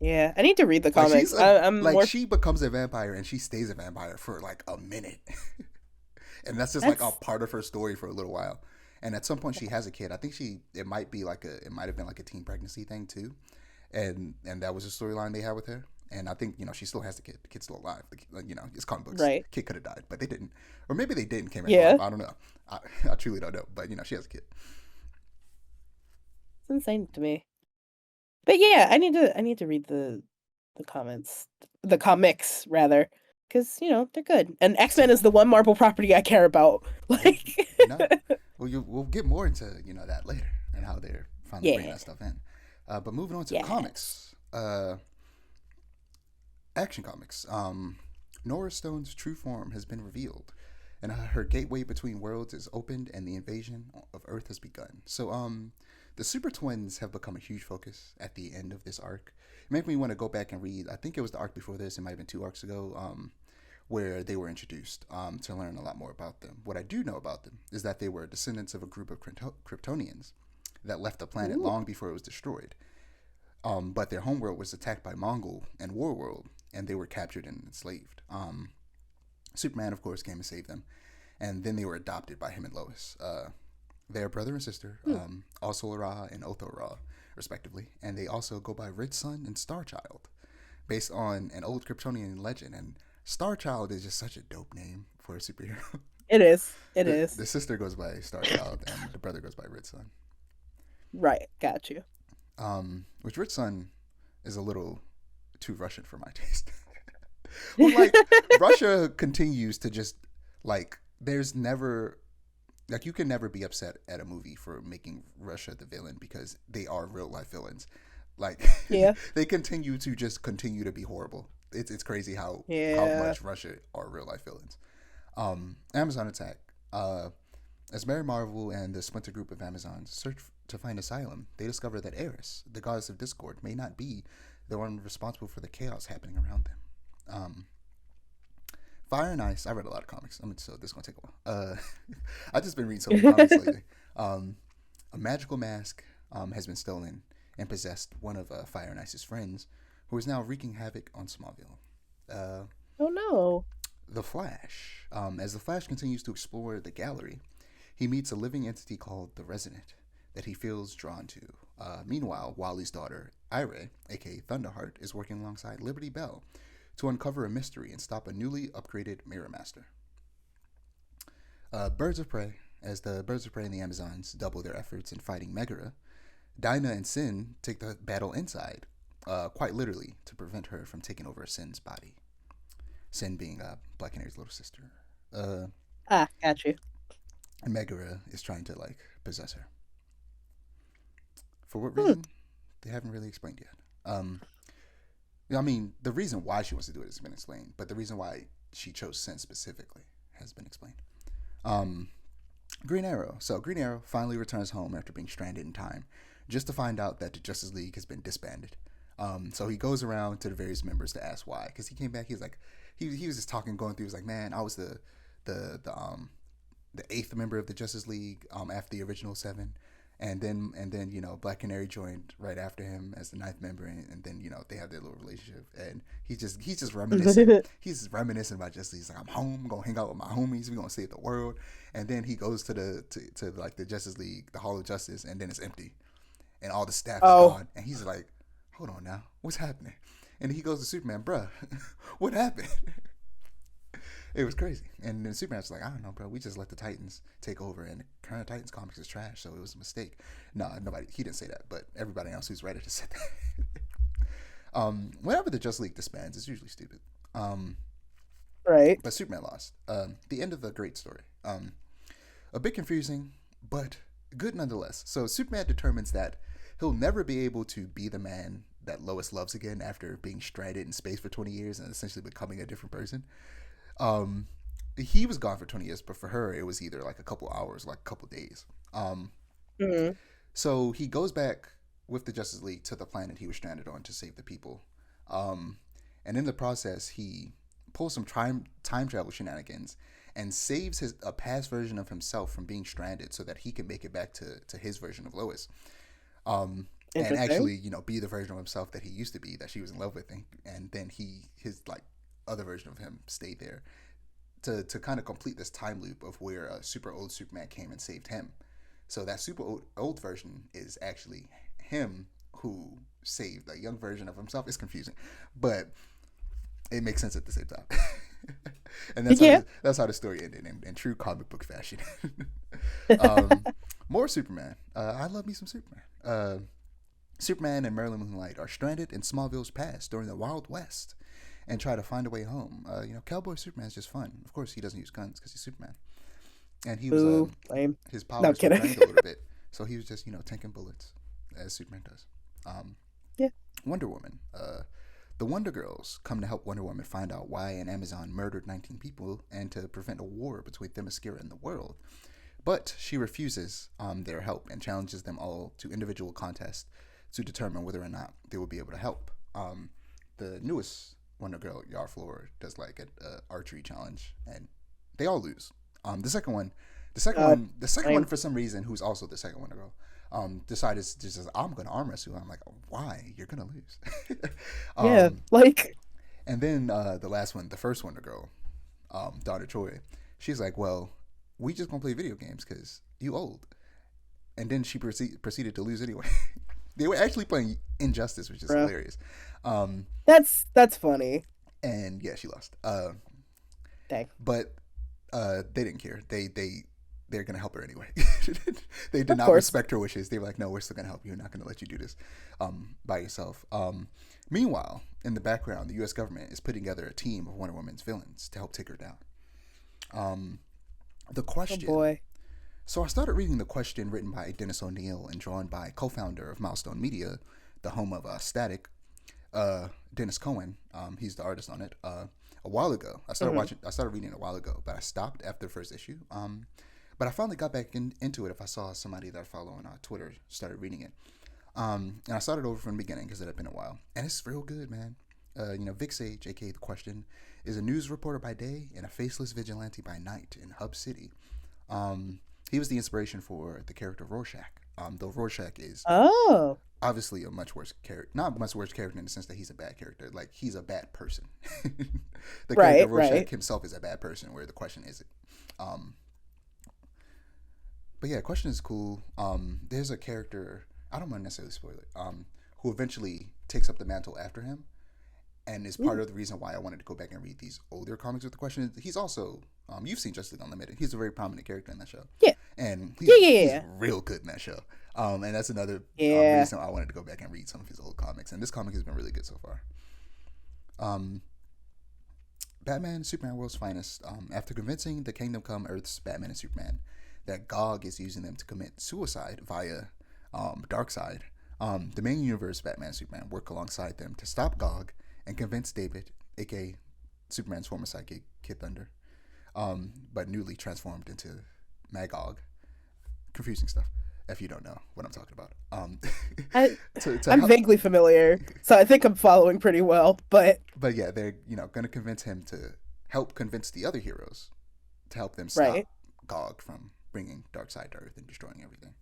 Yeah, I need to read the Like she's comics. a I'm like more. she becomes a vampire and she stays a vampire for like a minute, and that's just like a That's part of her story for a little while. And at some point, she has a kid. I think it might be like it might have been like a teen pregnancy thing too, and that was a storyline they had with her. And I think she still has the kid. The kid's still alive. It's comic books. right. Kid could have died, but they didn't, or maybe they didn't came back alive. Yeah, I don't know. I truly don't know. But she has a kid. it's insane to me. But yeah, I need to read the comments, the comics rather, because they're good. And X Men is the one Marvel property I care about. Hey, Like, you know, we'll get more into that later and how they're finally bringing yeah, that stuff in. But moving on to yes. comics, action comics. Nora Stone's true form has been revealed, and her gateway between worlds is opened, and the invasion of Earth has begun. So, the Super Twins have become a huge focus at the end of this arc. It made me want to go back and read. I think it was the arc before this. It might have been 2 arcs ago. Where they were introduced to learn a lot more about them. What I do know about them is that they were descendants of a group of Kryptonians that left the planet Ooh. long before it was destroyed. But their homeworld was attacked by Mongol and Warworld, and they were captured and enslaved. Superman, of course, came and saved them, and then they were adopted by him and Lois. They're brother and sister, Hmm. also Ra and Otho Ra, respectively, and they also go by Red Sun and Starchild, based on an old Kryptonian legend. And Starchild is just such a dope name for a superhero. It is. It the, is. the sister goes by Starchild, and the brother goes by Red Sun. Right. Got you. Which Red Sun is a little too Russian for my taste. Well, like Russia continues to just there's never you can never be upset at a movie for making Russia the villain because they are real life villains. Like Yeah. they continue to be horrible. It's crazy how Yeah. much Russia are real life villains. Amazon attack. As Mary Marvel and the Splinter group of Amazons search to find asylum, they discover that Eris, the goddess of discord, may not be the one responsible for the chaos happening around them. Fire and Ice. I read a lot of comics. So this is gonna take a while. I've just been reading so many comics lately. A magical mask has been stolen and possessed one of Fire and Ice's friends, who is now wreaking havoc on Smallville. Oh no. The Flash. As the Flash continues to explore the gallery, he meets a living entity called the Resident that he feels drawn to. Meanwhile, Wally's daughter, Aiara, aka Thunderheart, is working alongside Liberty Bell to uncover a mystery and stop a newly upgraded Mirror Master. Birds of Prey. As the Birds of Prey and the Amazons double their efforts in fighting Megara, Dinah and Sin take the battle inside, quite literally, to prevent her from taking over Sin's body. Sin being Black Canary's little sister. Got you. And Megara is trying to, like, possess her. For what reason? They haven't really explained yet. I mean, the reason why she wants to do it has been explained, but the reason why she chose Sin specifically has been explained. Green Arrow. So Green Arrow finally returns home after being stranded in time, just to find out that the Justice League has been disbanded. So he goes around to the various members to ask why, because he came back. He was like, he was just talking, going through. He was like, man, I was the eighth member of the Justice League after the original 7. And then you know, Black Canary joined right after him as the ninth member, and then, you know, they have their little relationship, and he's just reminiscing. He's reminiscing about Justice League. He's like, I'm home, I'm gonna hang out with my homies, we're gonna save the world. And then he goes to the like the Justice League, the Hall of Justice, and then it's empty, and all the staff is gone, and he's like, hold on now, what's happening? And he goes to Superman, bruh, what happened? It was crazy. And then Superman's like, I don't know, bro. We just let the Titans take over, and the current Titans comics is trash, so it was a mistake. No, nobody. He didn't say that, but everybody else who's Reddit has said that. Whenever the Justice League disbands, it's usually stupid. Right. But Superman lost. The end of the great story. A bit confusing, but good nonetheless. So Superman determines that he'll never be able to be the man that Lois loves again after being stranded in space for 20 years and essentially becoming a different person. He was gone for 20 years, but for her, it was either like a couple hours, like a couple days. So he goes back with the Justice League to the planet he was stranded on to save the people. And in the process, he pulls some time travel shenanigans and saves a past version of himself from being stranded so that he can make it back to his version of Lois. And actually, you know, be the version of himself that he used to be, that she was in love with. And then his like, other version of him stayed there to kind of complete this time loop of where a super old Superman came and saved him. So that super old version is actually him who saved a young version of himself. It's confusing, but it makes sense at the same time. And that's how the story ended in true comic book fashion. More Superman. I love me some Superman. Superman and Marilyn Moonlight are stranded in Smallville's past during the Wild West and try to find a way home. You know, Cowboy Superman is just fun. Of course, he doesn't use guns because he's Superman. And he was his powers were drained a little bit, so he was just, you know, tanking bullets as Superman does. Wonder Woman. The Wonder Girls come to help Wonder Woman find out why an Amazon murdered 19 people and to prevent a war between Themyscira and the world. But she refuses their help and challenges them all to individual contests to determine whether or not they will be able to help. The newest Wonder Girl, Yara Flor, does like an archery challenge, and they all lose. The second one, for some reason, who's also the second Wonder Girl, decided to just, I'm gonna arm wrestle. I'm like, why? You're gonna lose. And then the last one, the first Wonder Girl, Donna Troy, she's like, well, we just gonna play video games because you old. And then she proceeded to lose anyway. They were actually playing Injustice, which is hilarious. That's funny. And yeah, she lost. Dang. But they didn't care. They're gonna help her anyway. They did not respect her wishes. They were like, no, we're still gonna help you. We're not gonna let you do this by yourself. Meanwhile, in the background, the U.S. government is putting together a team of Wonder Woman's villains to help take her down. The question. Oh boy. So I started reading The Question, written by Dennis O'Neil and drawn by co-founder of Milestone Media, the home of Static, Dennis Cohen. He's the artist on it. A while ago, I started reading it a while ago, but I stopped after the first issue. But I finally got back into it. If I saw somebody that I follow on Twitter started reading it, and I started over from the beginning because it had been a while, and it's real good, man. You know, Vic Sage, aka The Question, is a news reporter by day and a faceless vigilante by night in Hub City. He was the inspiration for the character Rorschach. Though Rorschach is obviously a much worse character, not much worse character in the sense that he's a bad character. Like, he's a bad person. The character Rorschach himself is a bad person, where The Question isn't. But yeah, question is cool. There's a character, I don't want to necessarily spoil it. Who eventually takes up the mantle after him, and is part Ooh. of the reason why I wanted to go back and read these older comics. With the question is, he's also you've seen Justice League Unlimited. He's a very prominent character in that show, Yeah. and Yeah. Yeah. he's Yeah. real good in that show. And that's another Yeah. reason I wanted to go back and read some of his old comics. And this comic has been really good so far. Um, Batman, Superman World's Finest. After convincing the Kingdom Come Earth's Batman and Superman that Gog is using them to commit suicide via Darkseid, the main universe Batman and Superman work alongside them to stop Gog and convince David, aka Superman's former sidekick, Kid Thunder, but newly transformed into Magog. Confusing stuff if you don't know what I'm talking about. I to I'm help, vaguely familiar, so I think I'm following pretty well. But but yeah, they're going to convince him to help convince the other heroes to help them stop right, Gog from bringing Darkseid to Earth and destroying everything.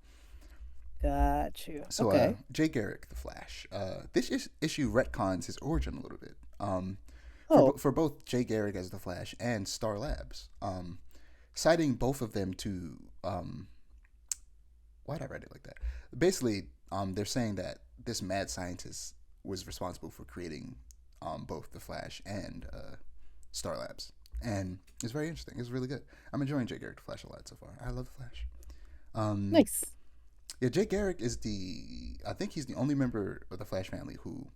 got you. So, Okay. Jay Garrick, the Flash. This issue retcons his origin a little bit. Oh. For both Jay Garrick as the Flash and Star Labs, citing both of them to why'd I write it like that? Basically, they're saying that this mad scientist was responsible for creating both the Flash and Star Labs, and it's very interesting. It's really good. I'm enjoying Jay Garrick the Flash a lot so far. I love the Flash. Nice. Yeah, Jay Garrick is I think he's the only member of the Flash family who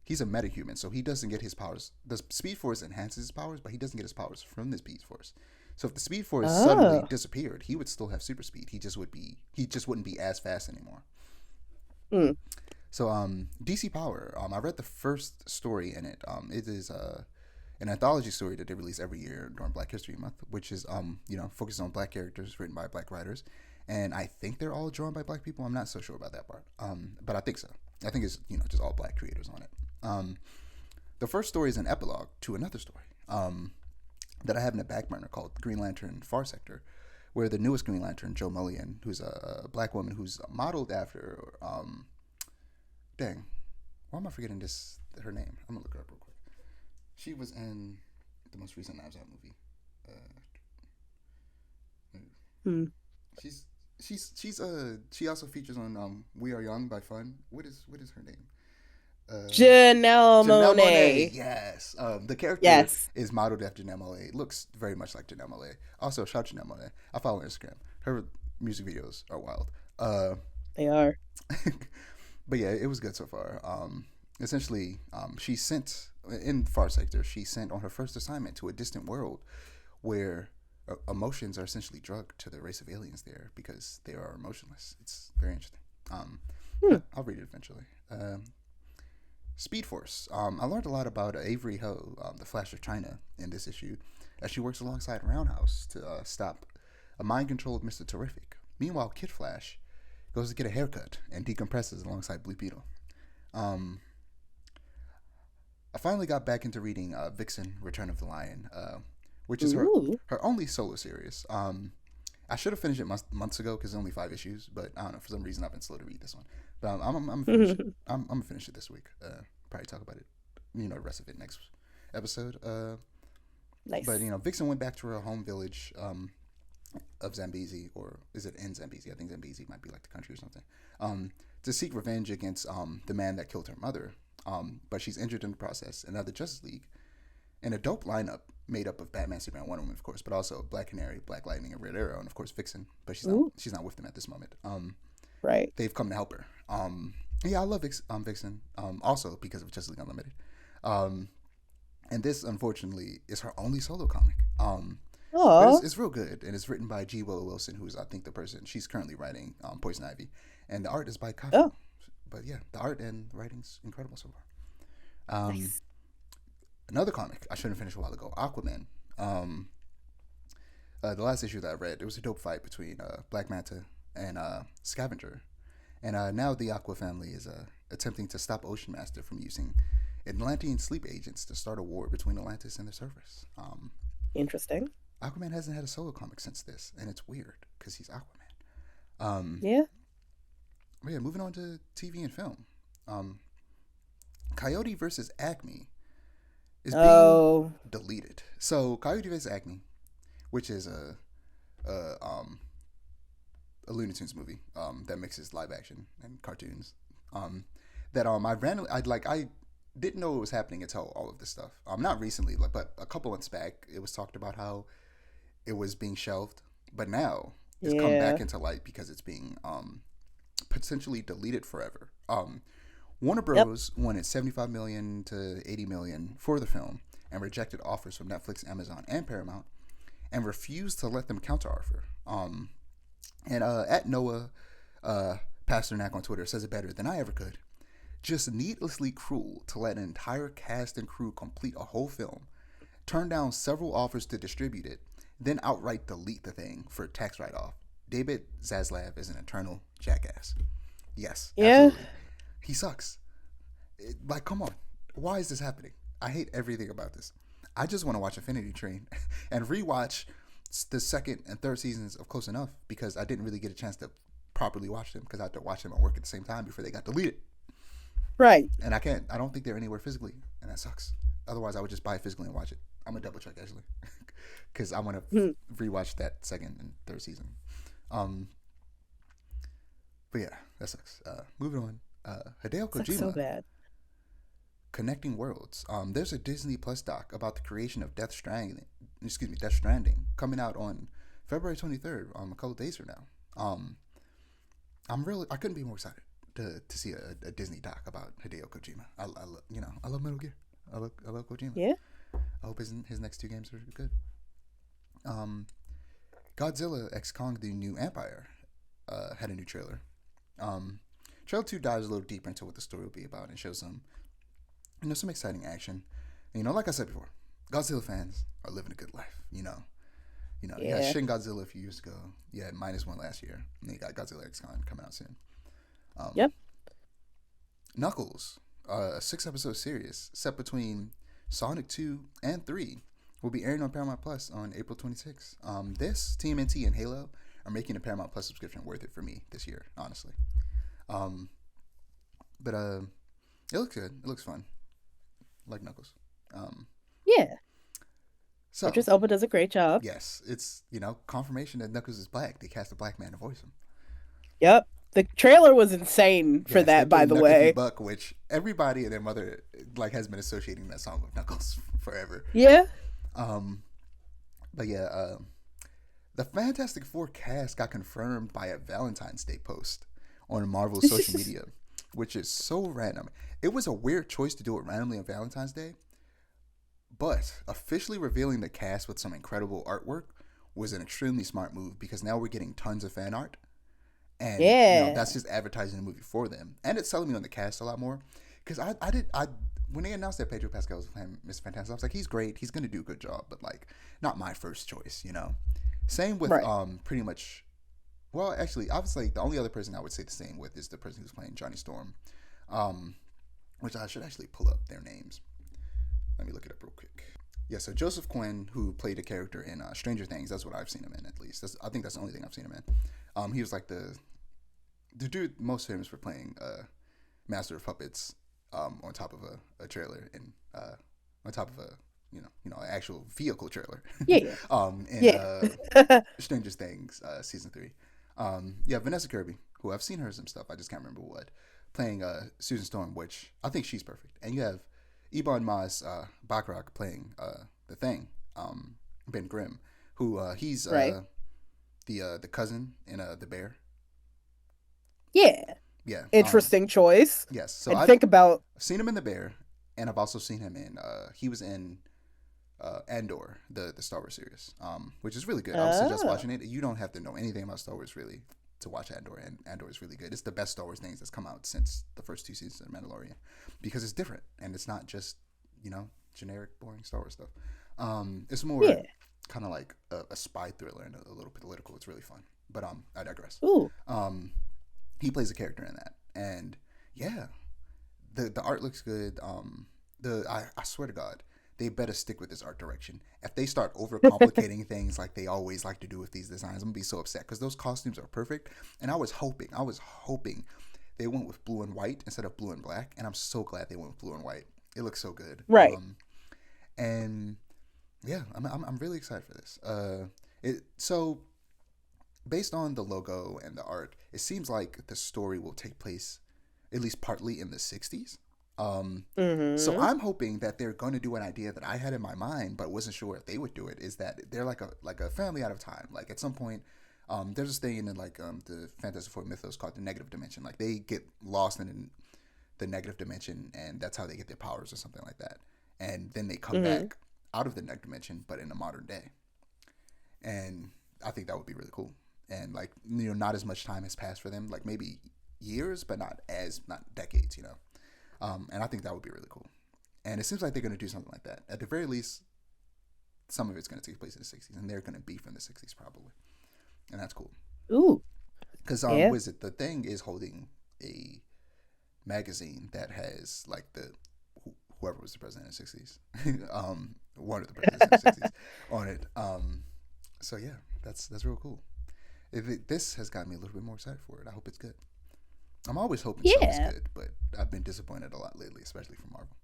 he's a metahuman, so he doesn't get his powers. The Speed Force enhances his powers, but he doesn't get his powers from the Speed Force. So if the Speed Force suddenly Oh. disappeared, he would still have super speed. He just wouldn't be as fast anymore. Hmm. So DC Power, I read the first story in it. It is an anthology story that they release every year during Black History Month, which is focuses on black characters written by black writers, and I think they're all drawn by black people. I'm not so sure about that part, but I think so. I think it's just all black creators on it. The first story is an epilogue to another story that I have in the back burner called Green Lantern Far Sector, where the newest Green Lantern, Jo Mulligan, who's a black woman who's modeled after dang, why am I forgetting her name? I'm gonna look her up real quick. She was in the most recent Knives Out movie. Hmm. She also features on We Are Young by Fun. What is her name? Janelle Janelle Monáe. Monáe. Yes. The character Yes, is modeled after Janelle Monáe. Looks very much like Janelle Monáe. Also, shout out Janelle Monáe. I follow her Instagram. Her music videos are wild. they are. But yeah, it was good so far. Essentially, she sent in Far Sector. She sent on her first assignment to a distant world where emotions are essentially drugged to the race of aliens there because they are emotionless. It's very interesting. Hmm. I'll read it eventually. Speed Force. I learned a lot about Avery Ho, the Flash of China, in this issue, as she works alongside Roundhouse to stop a mind-controlled Mr. Terrific. Meanwhile, Kid Flash goes to get a haircut and decompresses alongside Blue Beetle. I finally got back into reading Vixen: Return of the Lion, which is Ooh. her only solo series. I should have finished it months ago because it's only 5 issues, but I don't know, for some reason I've been slow to read this one. But I'm gonna finish it. I'm gonna finish it this week. Probably talk about it, the rest of it next episode. Nice. But Vixen went back to her home village of Zambezi, or is it in Zambezi? I think Zambezi might be like the country or something. To seek revenge against the man that killed her mother. But she's injured in the process. And now the Justice League, and a dope lineup made up of Batman, Superman, Wonder Woman, of course, but also Black Canary, Black Lightning, and Red Arrow, and of course Vixen. But she's not with them at this moment. Right. They've come to help her. Yeah, I love Vixen. Also because of Justice League Unlimited. And this, unfortunately, is her only solo comic. But it's real good, and it's written by G. Willow Wilson, who's I think the person she's currently writing Poison Ivy, and the art is by Kaiju. Oh. But yeah, the art and the writing's incredible so far. Nice. Another comic I should have finished a while ago, Aquaman. The last issue that I read, it was a dope fight between Black Manta and Scavenger, and now the Aqua family is attempting to stop Ocean Master from using Atlantean sleep agents to start a war between Atlantis and the surface. Interesting. Aquaman hasn't had a solo comic since this, and it's weird because he's Aquaman. Yeah. But yeah, moving on to TV and film. Coyote versus Acme is being deleted. So Coyote versus Acme, which is a Looney Tunes movie that mixes live action and cartoons. That I didn't know it was happening until all of this stuff. Not recently, but a couple months back, it was talked about how it was being shelved, but now it's come back Yeah. into light because it's being potentially deleted forever. Warner Yep. Bros. Wanted 75 million to 80 million for the film and rejected offers from Netflix, Amazon, and Paramount, and refused to let them counteroffer. And at Noah Pasternak on Twitter says it better than I ever could. Just needlessly cruel to let an entire cast and crew complete a whole film, turn down several offers to distribute it, then outright delete the thing for a tax write-off. David Zaslav is an eternal jackass. Yes, Yeah. absolutely. He sucks. Like, come on. Why is this happening? I hate everything about this. I just want to watch Infinity Train and rewatch the second and third seasons of Close Enough because I didn't really get a chance to properly watch them because I had to watch them at work at the same time before they got deleted. Right. And I don't think they're anywhere physically, and that sucks. Otherwise, I would just buy it physically and watch it. I'm gonna double check actually, because I want to rewatch that second and third season. But yeah, that sucks. Moving on. Hideo Sucks so Kojima, bad. Connecting Worlds. There's a Disney Plus doc about the creation of Death Stranding, coming out on February 23rd, a couple of days from now. I couldn't be more excited to see a Disney doc about Hideo Kojima. I love Metal Gear. I love Kojima. Yeah. I hope his next two games are good. Godzilla X Kong: The New Empire had a new trailer. Trailer 2 dives a little deeper into what the story will be about and shows some exciting action. And, like I said before, Godzilla fans are living a good life. You got Yeah. Shin Godzilla a few years ago. You had -1 last year. And you got Godzilla X Kong coming out soon. Yep. Knuckles, a 6-episode series set between Sonic 2 and 3, will be airing on Paramount Plus on April 26th. This, TMNT, and Halo are making a Paramount Plus subscription worth it for me this year, honestly. But it looks good. It looks fun. I like Knuckles. Yeah. So Idris Elba does a great job. yes, it's confirmation that Knuckles is black. They cast a black man to voice him. Yep. The trailer was insane for Yes, they that, by played the Knuckles way. Buck, which everybody and their mother has been associating that song with Knuckles forever. Yeah. But yeah, the Fantastic Four cast got confirmed by a Valentine's Day post on Marvel's social media, which is so random. It was a weird choice to do it randomly on Valentine's Day, but officially revealing the cast with some incredible artwork was an extremely smart move because now we're getting tons of fan art. And Yeah. that's just advertising the movie for them, and it's selling me on the cast a lot more. Because when they announced that Pedro Pascal was playing Mr. Fantastic, I was like, he's great, he's gonna do a good job, but like, not my first choice, Same with Right. pretty much. Well, actually, obviously, the only other person I would say the same with is the person who's playing Johnny Storm, which I should actually pull up their names. Let me look it up real quick. Yeah, so Joseph Quinn, who played a character in Stranger Things, that's what I've seen him in, at least. I think that's the only thing I've seen him in. He was like the dude most famous for playing Master of Puppets on top of a trailer and on top of a an actual vehicle trailer. Yeah. In Yeah. Stranger Things season 3. Yeah, Vanessa Kirby, who I've seen her in some stuff, I just can't remember what, playing Susan Storm, which I think she's perfect. And you have Ebon Moss Bachrach playing the Thing, Ben Grimm, who he's Right. the cousin in The Bear. Yeah. Yeah. Interesting choice. Yes. So And I've think about seen him in The Bear, and I've also seen him in he was in Andor, the Star Wars series, which is really good. I would suggest watching it. You don't have to know anything about Star Wars really to watch Andor, and Andor is really good. It's the best Star Wars things that's come out since the first 2 seasons of Mandalorian, because it's different and it's not just generic boring Star Wars stuff. It's more Yeah. kind of like a spy thriller and a little political. It's really fun, but I digress. Ooh. He plays a character in that, and yeah, the art looks good. I swear to God, they better stick with this art direction. If they start overcomplicating things like they always like to do with these designs, I'm gonna be so upset because those costumes are perfect. And I was hoping they went with blue and white instead of blue and black, and I'm so glad they went with blue and white. It looks so good. Right. And yeah, I'm really excited for this. So based on the logo and the art, it seems like the story will take place at least partly in the 60s. So Mm-hmm. I'm hoping that they're going to do an idea that I had in my mind, but wasn't sure if they would do it. Is that they're like a family out of time. Like at some point, there's this thing in like the Fantastic Four mythos called the negative dimension. Like they get lost in the negative dimension, and that's how they get their powers or something like that. And then they come Mm-hmm. back out of the negative dimension, but in the modern day. And I think that would be really cool. And like not as much time has passed for them. Like maybe years, but not decades. And I think that would be really cool. And it seems like they're going to do something like that. At the very least, some of it's going to take place in the 60s, and they're going to be from the 60s probably. And that's cool. Ooh, Because, yeah. was it the thing is holding a magazine that has like whoever was the president in the 60s, one of the presidents in the 60s on it. So yeah, that's real cool. This has got me a little bit more excited for it. I hope it's good. I'm always hoping stuff is Yeah. good, but I've been disappointed a lot lately, especially from Marvel.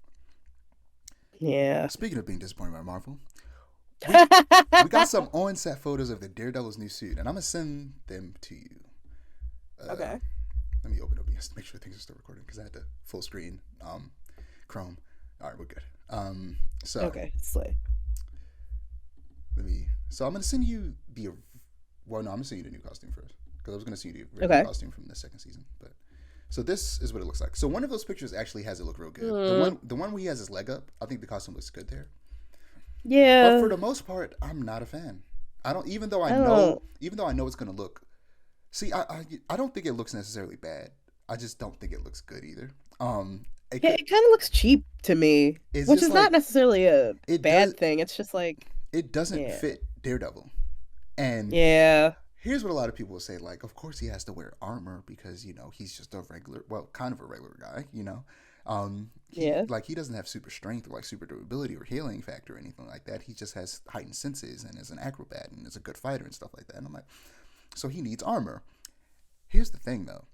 Yeah. Speaking of being disappointed by Marvel, we got some on-set photos of the Daredevil's new suit, and I'm gonna send them to you. Uh, Okay. Let me open OBS to make sure things are still recording because I had the full screen Chrome. All right, we're good. So Okay. Slay. let me. So I'm gonna send you the. Well, no, I'm gonna send you the new costume first because I was gonna send you the regular Okay. costume from the second season. But so this is what it looks like. So one of those pictures actually has it look real good. Mm, The one where he has his leg up, I think the costume looks good there. But yeah. for the most part, I'm not a fan. I don't I don't. even though I know it's gonna look. See, I don't think it looks necessarily bad. I just don't think it looks good either. It Yeah, could. it kind of looks cheap to me, It's which just is not like necessarily a it does. bad thing. It's just like, It doesn't yeah. fit Daredevil. And Yeah. here's what a lot of people will say: like, of course he has to wear armor because he's just kind of a regular guy. Yeah. He doesn't have super strength or like super durability or healing factor or anything like that. He just has heightened senses and is an acrobat and is a good fighter and stuff like that. And I'm like, so he needs armor. Here's the thing though.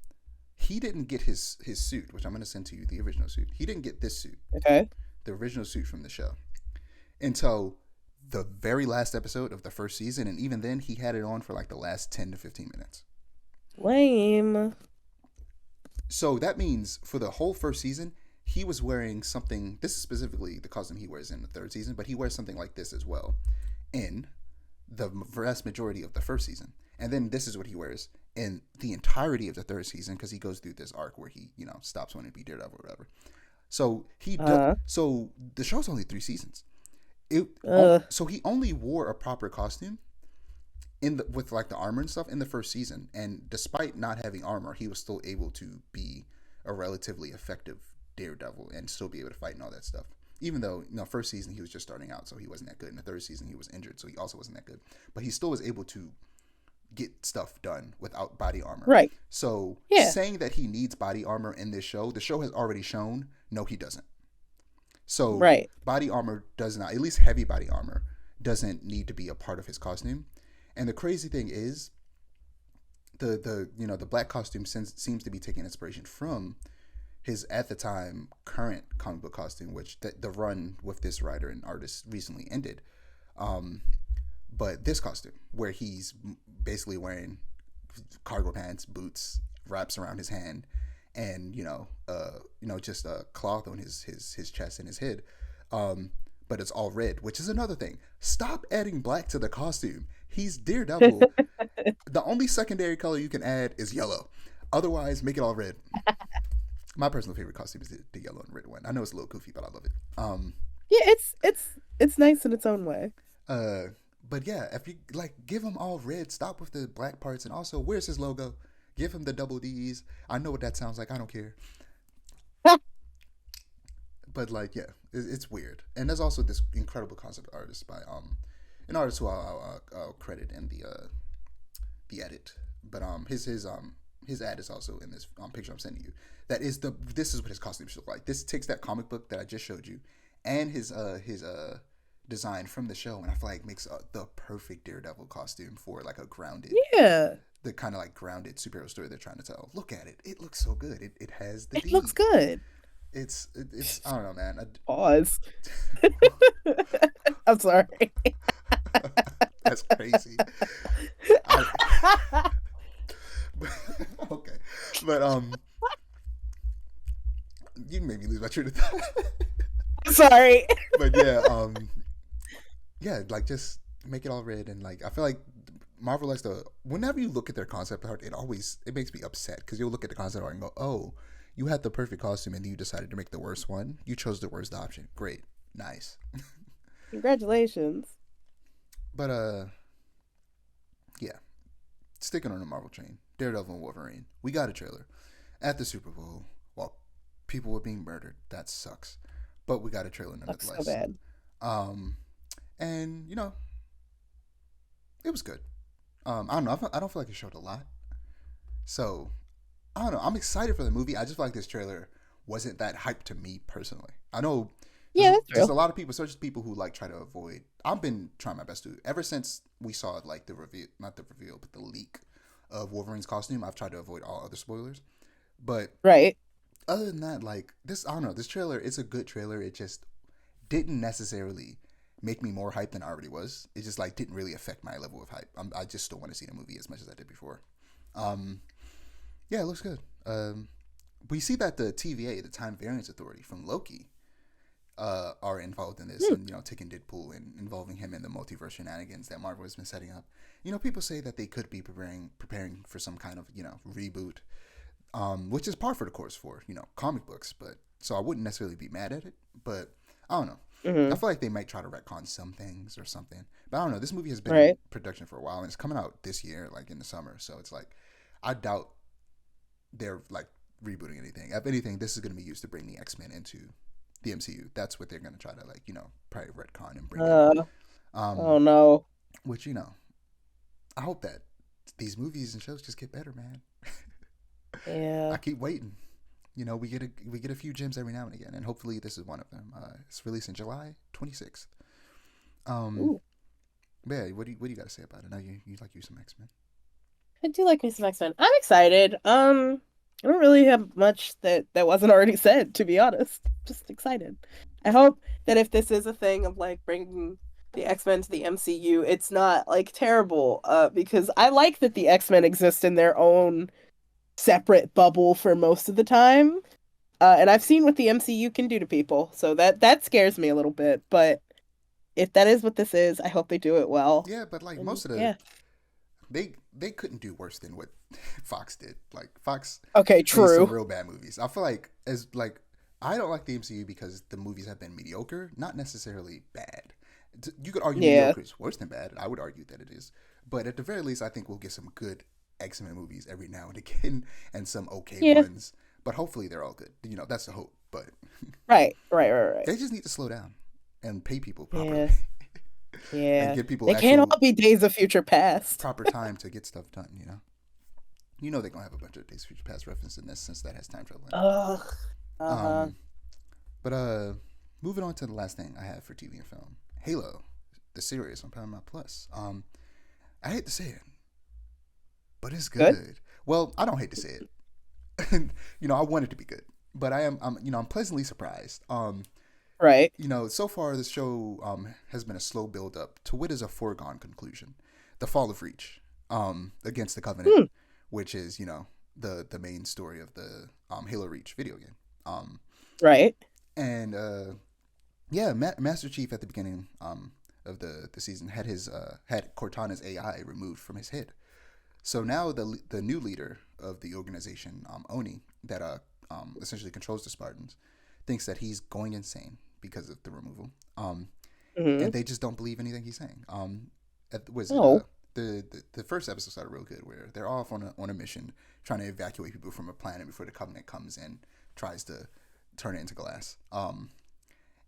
He didn't get his suit, which I'm going to send to you, the original suit. He didn't get this suit, Okay. the original suit from the show, until the very last episode of the first season. And even then, he had it on for like the last 10 to 15 minutes. Lame. So that means for the whole first season, he was wearing something. This is specifically the costume he wears in the third season, but he wears something like this as well in the vast majority of the first season. And then this is what he wears in the entirety of the third season because he goes through this arc where he, stops wanting to be Daredevil or whatever. So he does. Uh. So the show's only 3 seasons. Uh. So he only wore a proper costume with like the armor and stuff in the first season, and despite not having armor, he was still able to be a relatively effective Daredevil and still be able to fight and all that stuff. Even though first season he was just starting out, so he wasn't that good. In the third season he was injured, so he also wasn't that good. But he still was able to get stuff done without body armor. Right. So Yeah. saying that he needs body armor in this show, the show has already shown no, he doesn't. So Right. body armor does not, at least heavy body armor, doesn't need to be a part of his costume. And the crazy thing is, the black costume seems to be taking inspiration from his at the time current comic book costume, which the run with this writer and artist recently ended. But this costume, where he's basically wearing cargo pants, boots, wraps around his hand, and just a cloth on his chest and his head. But it's all red, which is another thing. Stop adding black to the costume. He's Daredevil. The only secondary color you can add is yellow. Otherwise, make it all red. My personal favorite costume is the yellow and red one. I know it's a little goofy, but I love it. Yeah. It's nice in its own way. But yeah, if you like, give him all red. Stop with the black parts, and also, where's his logo? Give him the double D's. I know what that sounds like. I don't care. But like, yeah, it's weird. And there's also this incredible concept artist by an artist who I'll credit in the edit. But his ad is also in this picture I'm sending you. This is what his costume should look like. This takes that comic book that I just showed you, and his design from the show, and I feel like makes the perfect Daredevil costume for like a grounded, Yeah. the kind of like grounded superhero story they're trying to tell. Look at it; it looks so good. It has the It D. looks good. It's I don't know, man. Pause. I'm sorry. That's crazy. I, okay, but you made me lose my train of thought. Sorry. But yeah, yeah, like just make it all red and like I feel like Marvel likes to. Whenever you look at their concept art, it makes me upset because you'll look at the concept art and go, oh, you had the perfect costume and you decided to make the worst one. You chose the worst option. Great, nice. Congratulations. But yeah, sticking on the Marvel train, Daredevil and Wolverine. We got a trailer at the Super Bowl while people were being murdered. That sucks. But we got a trailer That's so nonetheless. bad. Um, and it was good. I don't know. I don't feel like it showed a lot. So I don't know. I'm excited for the movie. I just feel like this trailer wasn't that hyped to me personally. I know Yeah, that's there's true. a lot of people, especially people who like try to avoid. I've been trying my best to ever since we saw like the reveal, not the reveal, but the leak of Wolverine's costume. I've tried to avoid all other spoilers. But Right. other than that, like this, I don't know. This trailer, it's a good trailer. It just didn't necessarily make me more hyped than I already was. It just like didn't really affect my level of hype. I just still want to see the movie as much as I did before. Um, yeah, it looks good. We see that the TVA, the Time Variance Authority from Loki, are involved in this, Hmm. and taking Deadpool and involving him in the multiverse shenanigans that Marvel has been setting up. People say that they could be preparing for some kind of reboot, which is par for the course for comic books. But so I wouldn't necessarily be mad at it. But I don't know. I Hmm. feel like they might try to retcon some things or something. But I don't know. This movie has been in Right. production for a while, and it's coming out this year, like in the summer. So it's like I doubt they're like rebooting anything. If anything, this is going to be used to bring the X-Men into the MCU. That's what they're going to try to like probably retcon and bring in. Uh. Oh Um, no. which I hope that these movies and shows just get better, man. I Yeah. keep waiting. We get a few gems every now and again, and hopefully this is one of them. It's releasing July 26th. Um, Ooh. but yeah, what do you got to say about it? I know you like you some X Men. I do like me some X-Men. I'm excited. I don't really have much that wasn't already said, to be honest. Just excited. I hope that if this is a thing of like bringing the X-Men to the MCU, it's not like terrible. Because I like that the X-Men exist in their own separate bubble for most of the time. And I've seen what the MCU can do to people, so that scares me a little bit. But if that is what this is, I hope they do it well. Yeah, but like And most of the yeah. they couldn't do worse than what Fox did. Like Fox Okay, made some true. real bad movies. I feel like as like I don't like the MCU because the movies have been mediocre, not necessarily bad. You could argue Yeah. mediocre is worse than bad. I would argue that it is, but at the very least, I think we'll get some good X Men movies every now and again, and some okay Yeah. ones. But hopefully, they're all good. That's the hope. But Right. Right. Right. Right. they just need to slow down and pay people properly, Yeah. and Yeah. give people They can't actual all be Days of Future Past. proper time to get stuff done. They're gonna have a bunch of Days of Future Past reference in this since that has time travel in it. Ugh. Uh-huh. Um, but moving on to the last thing I have for TV and film, Halo, the series on Paramount Plus. I hate to say it, but it's Good. good. Well, I don't hate to say it. I want it to be good, but I'm pleasantly surprised. Right. So far this show has been a slow build up to what is a foregone conclusion, the fall of Reach, against the Covenant, Hmm. which is the main story of the Halo Reach video game. Right. And yeah, Master Chief at the beginning of the season had Cortana's AI removed from his head. So now the new leader of the organization, Oni, that essentially controls the Spartans, thinks that he's going insane because of the removal. Hmm. And they just don't believe anything he's saying. Was it Oh. the first episode started real good where they're off on a mission trying to evacuate people from a planet before the Covenant comes in, tries to turn it into glass.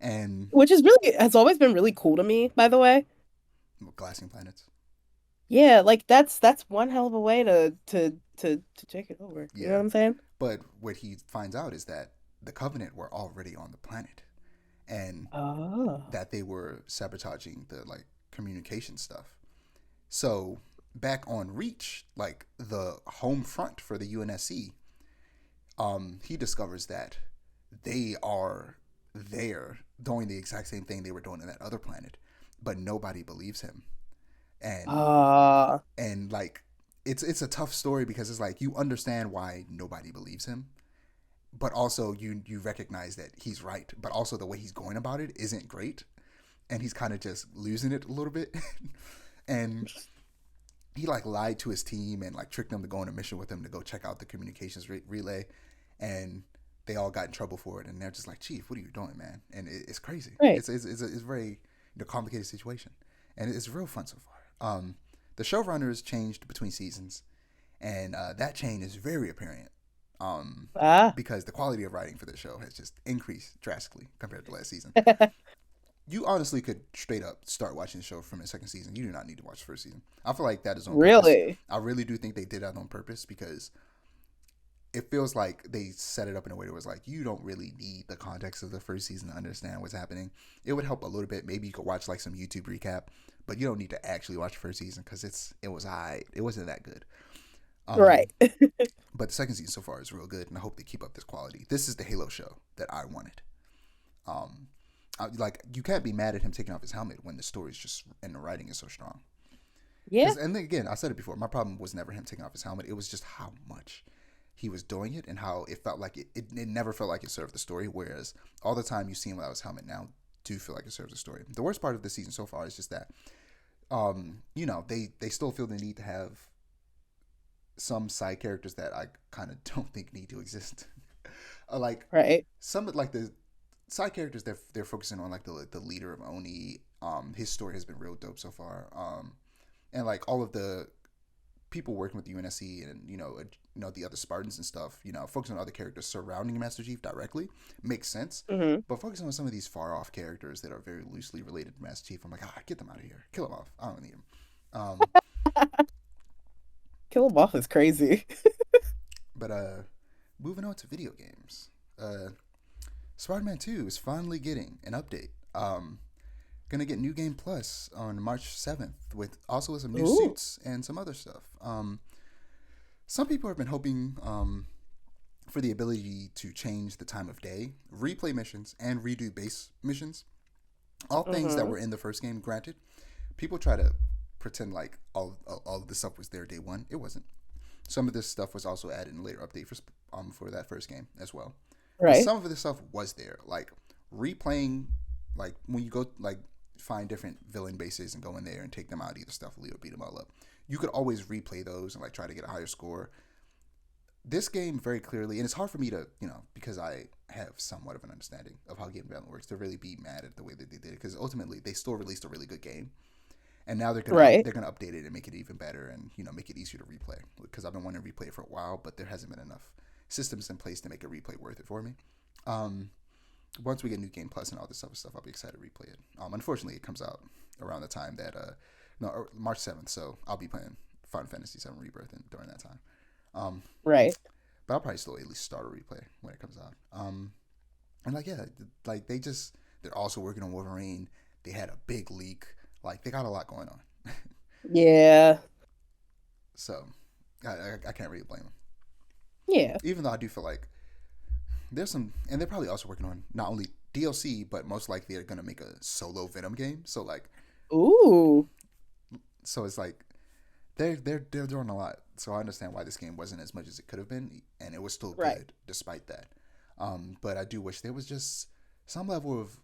And Which is really has always been really cool to me, by the way. glassing planets. Yeah, like that's one hell of a way to take it over. You know what Yeah. I'm saying? But what he finds out is that the Covenant were already on the planet and Oh. that they were sabotaging the like communication stuff. So back on Reach, like the home front for the UNSC, he discovers that they are there doing the exact same thing they were doing on that other planet, but nobody believes him. and Ah, like it's a tough story because it's like you understand why nobody believes him, but also you recognize that he's right, but also the way he's going about it isn't great, and he's kind of just losing it a little bit. And he like lied to his team and like tricked them to go on a mission with him to go check out the communications relay, and they all got in trouble for it. And they're just like, "Chief, what are you doing, man?" And it's crazy. right. It's a very complicated situation, and it's real fun so far. The showrunners changed between seasons, and that change is very apparent. Ah, Because the quality of writing for the show has just increased drastically compared to last season. You honestly could straight up start watching the show from the second season. You do not need to watch the first season. I feel like that is on purpose. really? I really do think they did that on purpose because it feels like they set it up in a way that was like you don't really need the context of the first season to understand what's happening. It would help a little bit. Maybe you could watch like some YouTube recap, but you don't need to actually watch the first season because it wasn't that good. Um, Right. but the second season so far is real good, and I hope they keep up this quality. This is the Halo show that I wanted. Um, like you can't be mad at him taking off his helmet when the story's just and the writing is so strong. Yeah. And then again, I said it before. My problem was never him taking off his helmet. It was just how much he was doing it and how it felt like it never felt like it served the story. Whereas all the time you see him without his helmet now do feel like it serves the story. The worst part of the season so far is just that, they still feel the need to have some side characters that I kind of don't think need to exist. Like Right. some like the side characters they're focusing on, like the leader of Oni. His story has been real dope so far. And like all of the people working with the UNSC and the other Spartans and stuff, focusing on other characters surrounding Master Chief directly makes sense. Mm-hmm. But focusing on some of these far off characters that are very loosely related to Master Chief, I'm like, get them out of here, kill them off. I don't need them. Um, Kill him off is crazy. but moving on to video games. Spider-Man 2 is finally getting an update. Gonna get New Game Plus on March 7th with some new Ooh. suits and some other stuff. Some people have been hoping for the ability to change the time of day, replay missions, and redo base missions. All things that Mm-hmm. were in the first game. Granted, people try to pretend like all of this stuff was there day one. It wasn't. Some of this stuff was also added in a later update for that first game as well. But Right. some of this stuff was there, like replaying, like when you go like find different villain bases and go in there and take them out, either stealthily or beat them all up. You could always replay those and like try to get a higher score. This game very clearly, and it's hard for me to, because I have somewhat of an understanding of how game development works, to really be mad at the way that they did it, because ultimately they still released a really good game, and now Right. they're gonna update it and make it even better, and make it easier to replay. Because I've been wanting to replay it for a while, but there hasn't been enough systems in place to make a replay worth it for me. Um, Once we get New Game Plus and all this other stuff, I'll be excited to replay it. Unfortunately, it comes out around the time that no, March 7th, so I'll be playing Final Fantasy 7 Rebirth during that time. Um, Right. but I'll probably still at least start a replay when it comes out. And like yeah, like they're also working on Wolverine. They had a big leak. Like they got a lot going on. Yeah. So I can't really blame them. Yeah. Even though I do feel like there's some, and they're probably also working on not only DLC, but most likely they're gonna make a solo Venom game. So like, Ooh. so it's like they're doing a lot. So I understand why this game wasn't as much as it could have been, and it was still Right. good despite that. But I do wish there was just some level of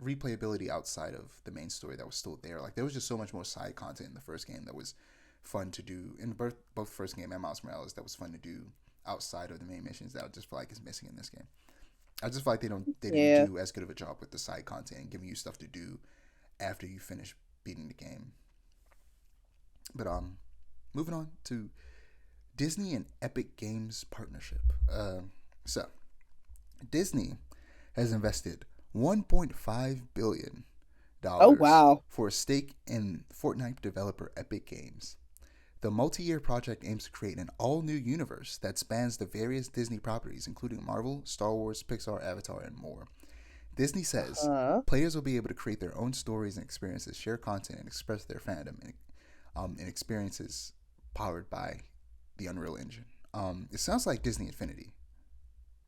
replayability outside of the main story that was still there. Like there was just so much more side content in the first game that was fun to do in both first game and Miles Morales, that was fun to do outside of the main missions, that I just feel like is missing in this game. I just feel like they didn't Yeah. do as good of a job with the side content and giving you stuff to do after you finish beating the game. But moving on to Disney and Epic Games partnership. So Disney has invested $1.5 Oh billion wow. for a stake in Fortnite developer Epic Games. The multi-year project aims to create an all-new universe that spans the various Disney properties, including Marvel, Star Wars, Pixar, Avatar, and more. Disney says Huh. players will be able to create their own stories and experiences, share content, and express their fandom in experiences powered by the Unreal Engine. It sounds like Disney Infinity,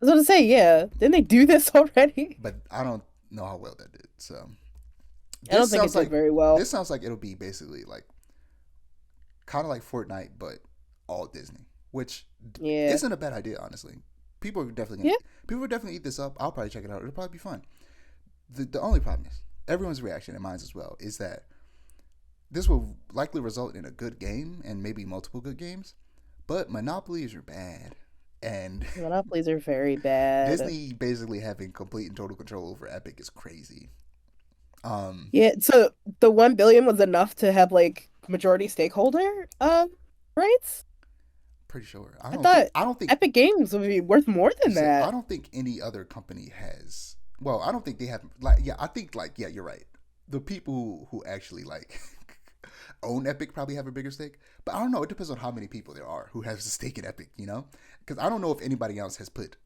I was gonna say, yeah. Didn't they do this already? but I don't know how well that did. So I don't this think it sounds did like very well. this sounds like it'll be basically like kind of like Fortnite, but all Disney, which Yeah. isn't a bad idea, honestly. People are definitely Yeah. people will definitely eat this up. I'll probably check it out. It'll probably be fun. The only problem is everyone's reaction, and mine as well, is that this will likely result in a good game and maybe multiple good games, but monopolies are bad, and Monopolies are very bad. Disney basically having complete and total control over Epic is crazy. Um, Yeah, so the 1 billion was enough to have like majority stakeholder rights? pretty sure. I thought I don't think. Epic Games would be worth more than So I that. don't think any other company has. Well, I don't think they have. Like, yeah, I think like yeah, you're right. The people who actually like own Epic probably have a bigger stake, but I don't know. It depends on how many people there are who has a stake in Epic. You know, because I don't know if anybody else has put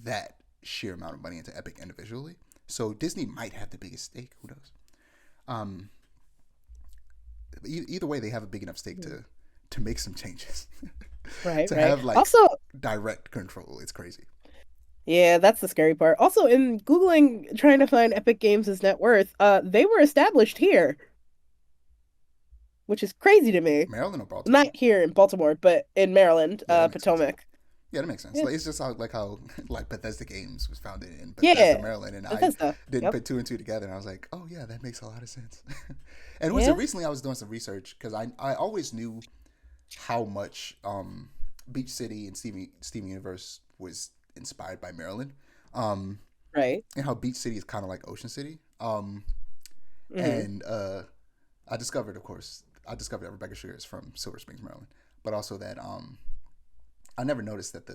that sheer amount of money into Epic individually. So Disney might have the biggest stake. Who knows? Um, either way, they have a big enough stake to make some changes. Right, To right. have like Also, direct control. It's crazy. yeah, that's the scary part. Also, in Googling trying to find Epic Games' net worth, they were established here, which is crazy to me. Maryland or Baltimore? Not here in Baltimore, but in Maryland, Yeah, that makes sense. Potomac. Yeah, that makes sense. Yeah. Like, it's just how like Bethesda Games was founded in Bethesda, Yeah, Maryland, and I Bethesda. didn't Yep. put two and two together, and I was like, oh yeah, that makes a lot of sense. And it was Yeah. recently I was doing some research because I always knew how much Beach City and Steven Universe was inspired by Maryland, um, Right. and how Beach City is kind of like Ocean City. Hmm. And I discovered, of course, that Rebecca Sugar is from Silver Springs, Maryland, but also that I never noticed that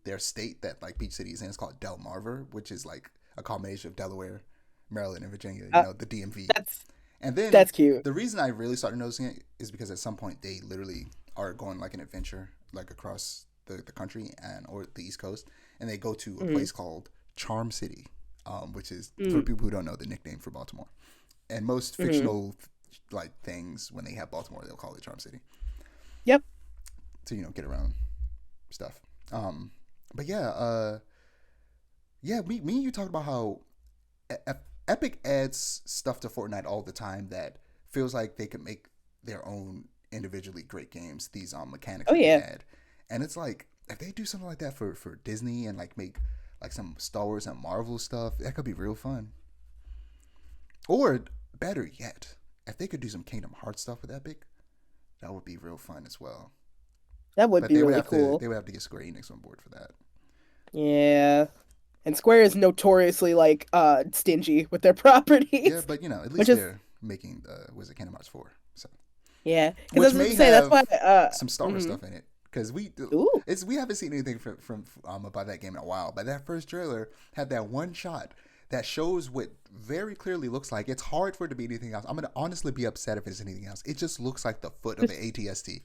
their state that like Beach City is in is called Delmarva, which is like a combination of Delaware, Maryland, and Virginia. You Uh, know, the DMV. that's And then that's cute. the reason I really started noticing it is because at some point they literally are going like an adventure like across the country and or the East Coast, and they go to a Hmm. place called Charm City, which is for Mm. people who don't know the nickname for Baltimore. And most Hmm. fictional like things when they have Baltimore, they'll call it Charm City Yep. to get around stuff. But yeah, yeah, me and you talked about how E- Epic adds stuff to Fortnite all the time that feels like they could make their own individually great games. These mechanics Oh that they yeah. add, and it's like if they do something like that for Disney and like make like some Star Wars and Marvel stuff, that could be real fun. Or better yet, if they could do some Kingdom Hearts stuff with Epic, that would be real fun as well. That would But be really cool. they would have to get Square Enix on board for that. Yeah. And Square is notoriously like stingy with their Yeah, properties, but at which least is they're making was it Kingdom Hearts 4. So yeah. Because I which was going may to say that's why have some Star Wars mhm. stuff in it because Ooh. we haven't seen anything from about that game in a while. But that first trailer had that one shot that shows what very clearly looks like. It's hard for it to be anything else. I'm gonna honestly be upset if it's anything else. It just looks like the foot of an ATST.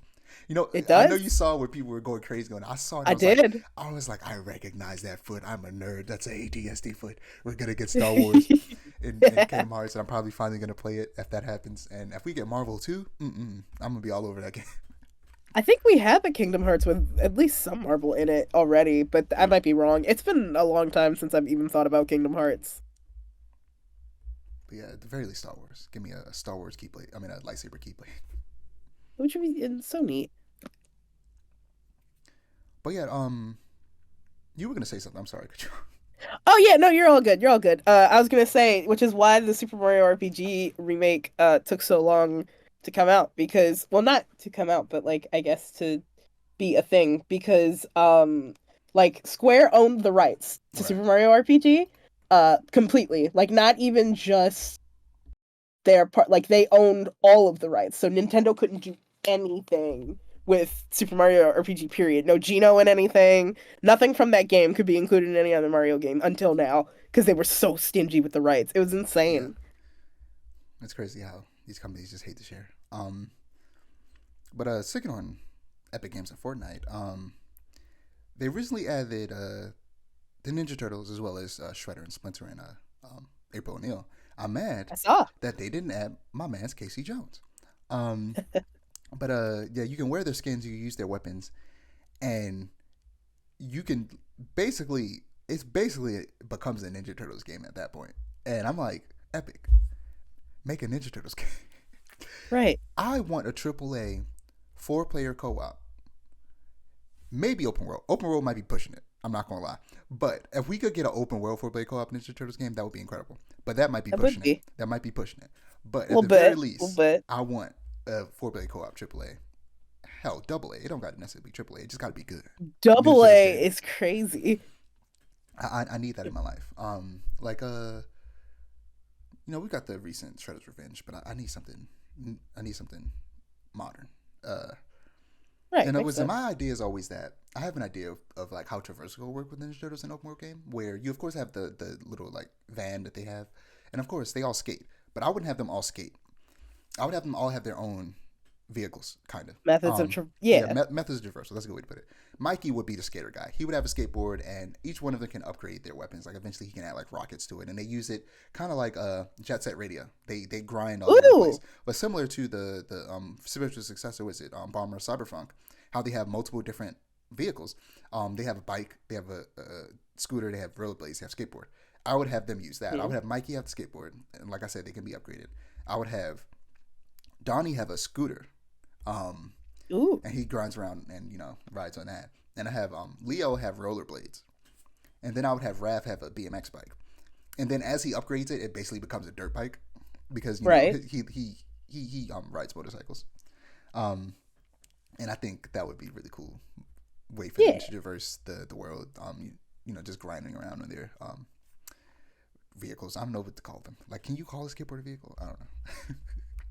It I know does? you saw where people were going crazy going. I saw it. I did. I was like, I recognize that foot. I'm a nerd. That's an ATST foot. We're gonna get Star Wars in Kingdom Hearts, and I'm probably finally gonna play it if that happens. And if we get Marvel too, I'm gonna be all over that game. I think we have a Kingdom Hearts with at least some Marvel in it already, but I might be wrong. It's been a long time since I've even thought about Kingdom Hearts. But yeah, at the very least, Star Wars. Give me a Star Wars keyblade. I mean, a lightsaber keyblade. Which would be so neat. But yeah, you were gonna say something. I'm sorry, could you? Oh yeah, no, you're all good. You're all good. I was gonna say, which is why the Super Mario RPG remake took so long to come out because, well, not to come out, but like I guess to be a thing because like Square owned the rights to Right. Super Mario RPG completely. Like not even just their part, like they owned all of the rights. So Nintendo couldn't do anything with Super Mario RPG period. No Geno in anything. Nothing from that game could be included in any other Mario game until now because they were so stingy with the rights. It was Yeah, insane. it's crazy how these companies just hate to share. But sticking on Epic Games and Fortnite, they recently added the Ninja Turtles as well as Shredder and Splinter and April O'Neil. I'm mad I saw. that they didn't add my man's Casey Jones. Um, but yeah, you can wear their skins, you can use their weapons, and you can basically it becomes a Ninja Turtles game at that point. And I'm like, Epic, make a Ninja Turtles game. Right. I want a AAA 4-player co-op, maybe open world. Open world might be pushing it. I'm not gonna lie, but if we could get an open world 4-player co-op Ninja Turtles game, that would be incredible. But that might be It would pushing it. be That might be pushing it. But a at little the very bit, a little least, bit. I want a 4-player co-op AAA. Hell, double A. It don't got to necessarily be AAA. It just got to be good. Ninja Double Turtles A game. is crazy. I need that in my life. Like we got the recent Shredder's Revenge, but I need something. I need something modern. Right. And it makes was sense. my idea is always that I have an idea of like how traversal will work with Ninja Turtles in open world game, where you of course have the little like van that they have, and of course they all skate, but I wouldn't have them all skate. I would have them all have their own vehicles, kind of. Methods of Yeah, yeah. methods of traversal. That's a good way to put it. Mikey would be the skater guy. He would have a skateboard, and each one of them can upgrade their weapons. Like eventually, he can add like rockets to it, and they use it kind of like Jet Set Radio. They grind all over the place, Ooh. but similar to the spiritual successor, was it Bomber Cyberpunk? How they have multiple different vehicles. They have a bike, they have a scooter, they have rollerblades, they have skateboard. I would have them use that. I would have Mikey have the skateboard, and like I said, they can be upgraded. I would have Donnie have a scooter. Ooh. And he grinds around and rides on that. And I have Leo have rollerblades, and then I would have Raph have a BMX bike. And then as he upgrades it, it basically becomes a dirt bike because Right. he rides motorcycles. And I think that would be really cool way for them Yeah. to traverse the world. Just grinding around on their vehicles. I don't know what to call them. Like, can you call a skateboard a vehicle? I don't know.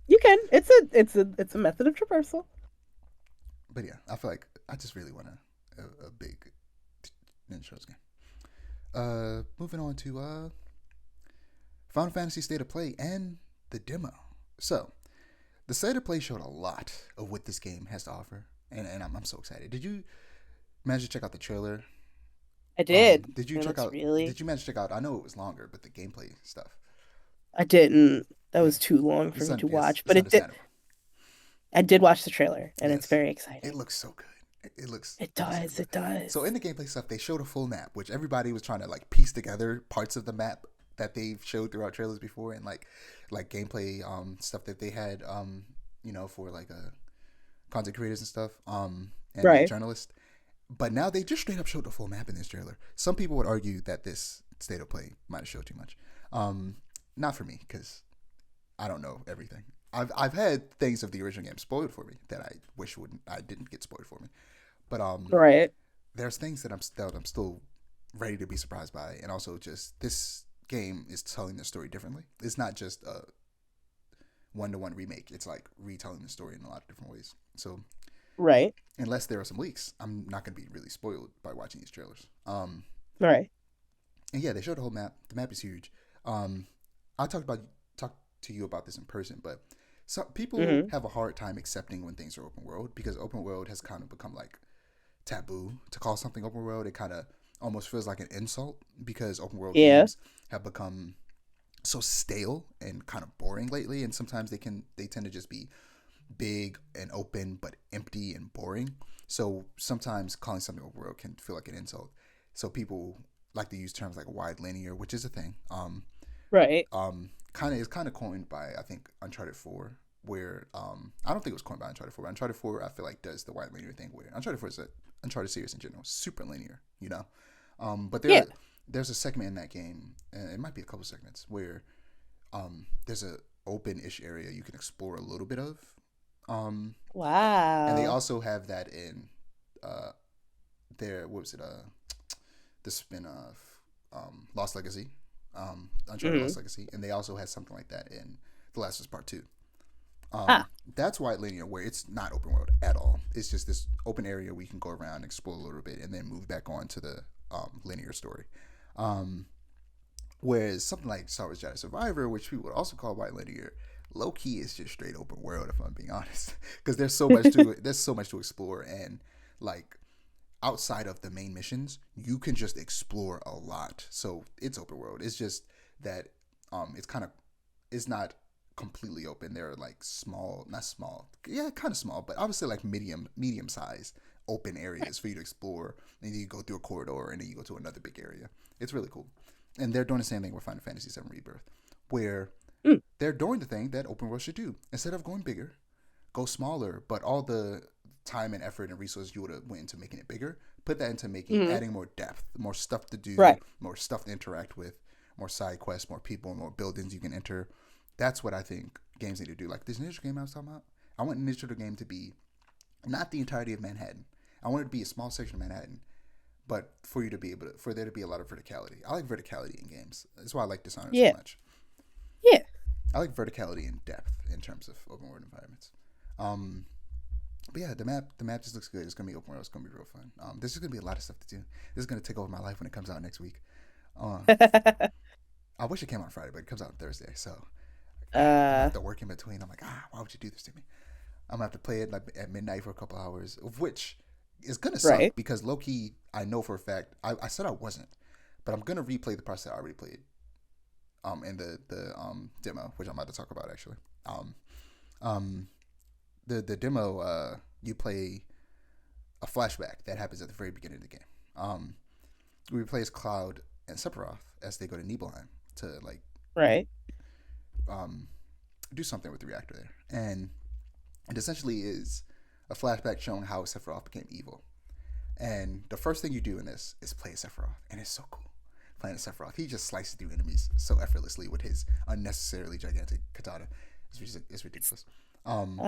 You can. It's a method of traversal. But yeah, I feel like I just really want a big Ninja Turtles game. Moving on to Final Fantasy State of Play and the demo. So, the State of Play showed a lot of what this game has to offer, and I'm so excited. Did you manage to check out the trailer? I did. Did you It check looks out? really. Did you manage to check out? I know it was longer, but the gameplay stuff. I didn't. That Yeah, was too long for it's me to watch, it's but it did. understandable. I did watch the trailer, and it's Yes, very it exciting. looks so good. It looks. It so does. good. It does. So in the gameplay stuff, they showed a full map, which everybody was trying to like piece together parts of the map that they've showed throughout trailers before, and like gameplay stuff that they had for like content creators and stuff and like Right. journalists. But now they just straight up showed the full map in this trailer. Some people would argue that this State of Play might have showed too much. Not for me, because I don't know everything. I've had things of the original game spoiled for me that I wish I didn't get spoiled for me. But Right. there's things that I'm still ready to be surprised by, and also just this game is telling the story differently. It's not just a one-to-one remake. It's like retelling the story in a lot of different ways. So Right. unless there are some leaks, I'm not going to be really spoiled by watching these trailers. Right. And yeah, they showed the whole map. The map is huge. I talked to you about this in person, but some people have a hard time accepting when things are open world, because open world has kind of become like taboo to call something open world. It kind of almost feels like an insult, because open world Yeah. games have become so stale and kind of boring lately, and sometimes they tend to just be big and open but empty and boring. So sometimes calling something open world can feel like an insult. So people like to use terms like wide linear, which is a thing. Right. Kind of coined by, I think, Uncharted 4, where I don't think it was coined by Uncharted 4, but Uncharted 4 I feel like does the wide linear thing, where Uncharted 4 is a Uncharted series in general, super linear, but Yeah. there's a segment in that game, and it might be a couple segments, where there's a open-ish area you can explore a little bit of, and they Wow. also have that in their, what was it, the spin-off, Lost Legacy, Uncharted hmm Lost Legacy, and they also had something like that in The Last of Us Part 2. Ah. That's wide linear, where it's not open world at all. It's just this open area where you can go around, explore a little bit, and then move back on to the linear story. Whereas something like Star Wars Jedi Survivor, which people would also call wide linear, low key is just straight open world, if I'm being honest, because there's so much to explore, and like outside of the main missions, you can just explore a lot. So it's open world. It's just that it's not completely open. There are like not small, yeah, kind of small, but obviously like medium size open areas for you to explore. And then you go through a corridor, and then you go to another big area. It's really cool. And they're doing the same thing with Final Fantasy VII Rebirth, where Mm. they're doing the thing that open world should do. Instead of going bigger, go smaller, but all the time and effort and resources you would have went into making it bigger, put that into making Mhm. adding more depth, more stuff to do, Right. more stuff to interact with, more side quests, more people, more buildings you can enter. That's what I think games need to do. Like this Ninja game I was talking about, I want Ninja Turtle game to be not the entirety of Manhattan. I want it to be a small section of Manhattan, but for you to be able to, for there to be a lot of verticality. I like verticality in games. That's why I like Dishonored so Yeah. much. Yeah. I like verticality and depth in terms of open world environments. But yeah, the map just looks good. It's gonna be open world. It's gonna be real fun. There's just gonna be a lot of stuff to do. This is gonna take over my life when it comes out next week. Uh, I wish it came out Friday, but it comes out on Thursday, so I'm gonna uh, have to work in between. I'm like, why would you do this to me? I'm gonna have to play it like at midnight for a couple hours, of which is gonna suck right. because low key, I know for a fact. I said I wasn't, but I'm gonna replay the parts that I already played. In the demo, which I'm about to talk about actually. Um, the demo, you play a flashback that happens at the very beginning of the game. We play as Cloud and Sephiroth as they go to Nibelheim to like Right. um do something with the reactor there, and it essentially is a flashback showing how Sephiroth became evil. And the first thing you do in this is play as Sephiroth, and it's so cool. Playing as Sephiroth, he just slices through enemies so effortlessly with his unnecessarily gigantic katana. It's ridiculous. Um,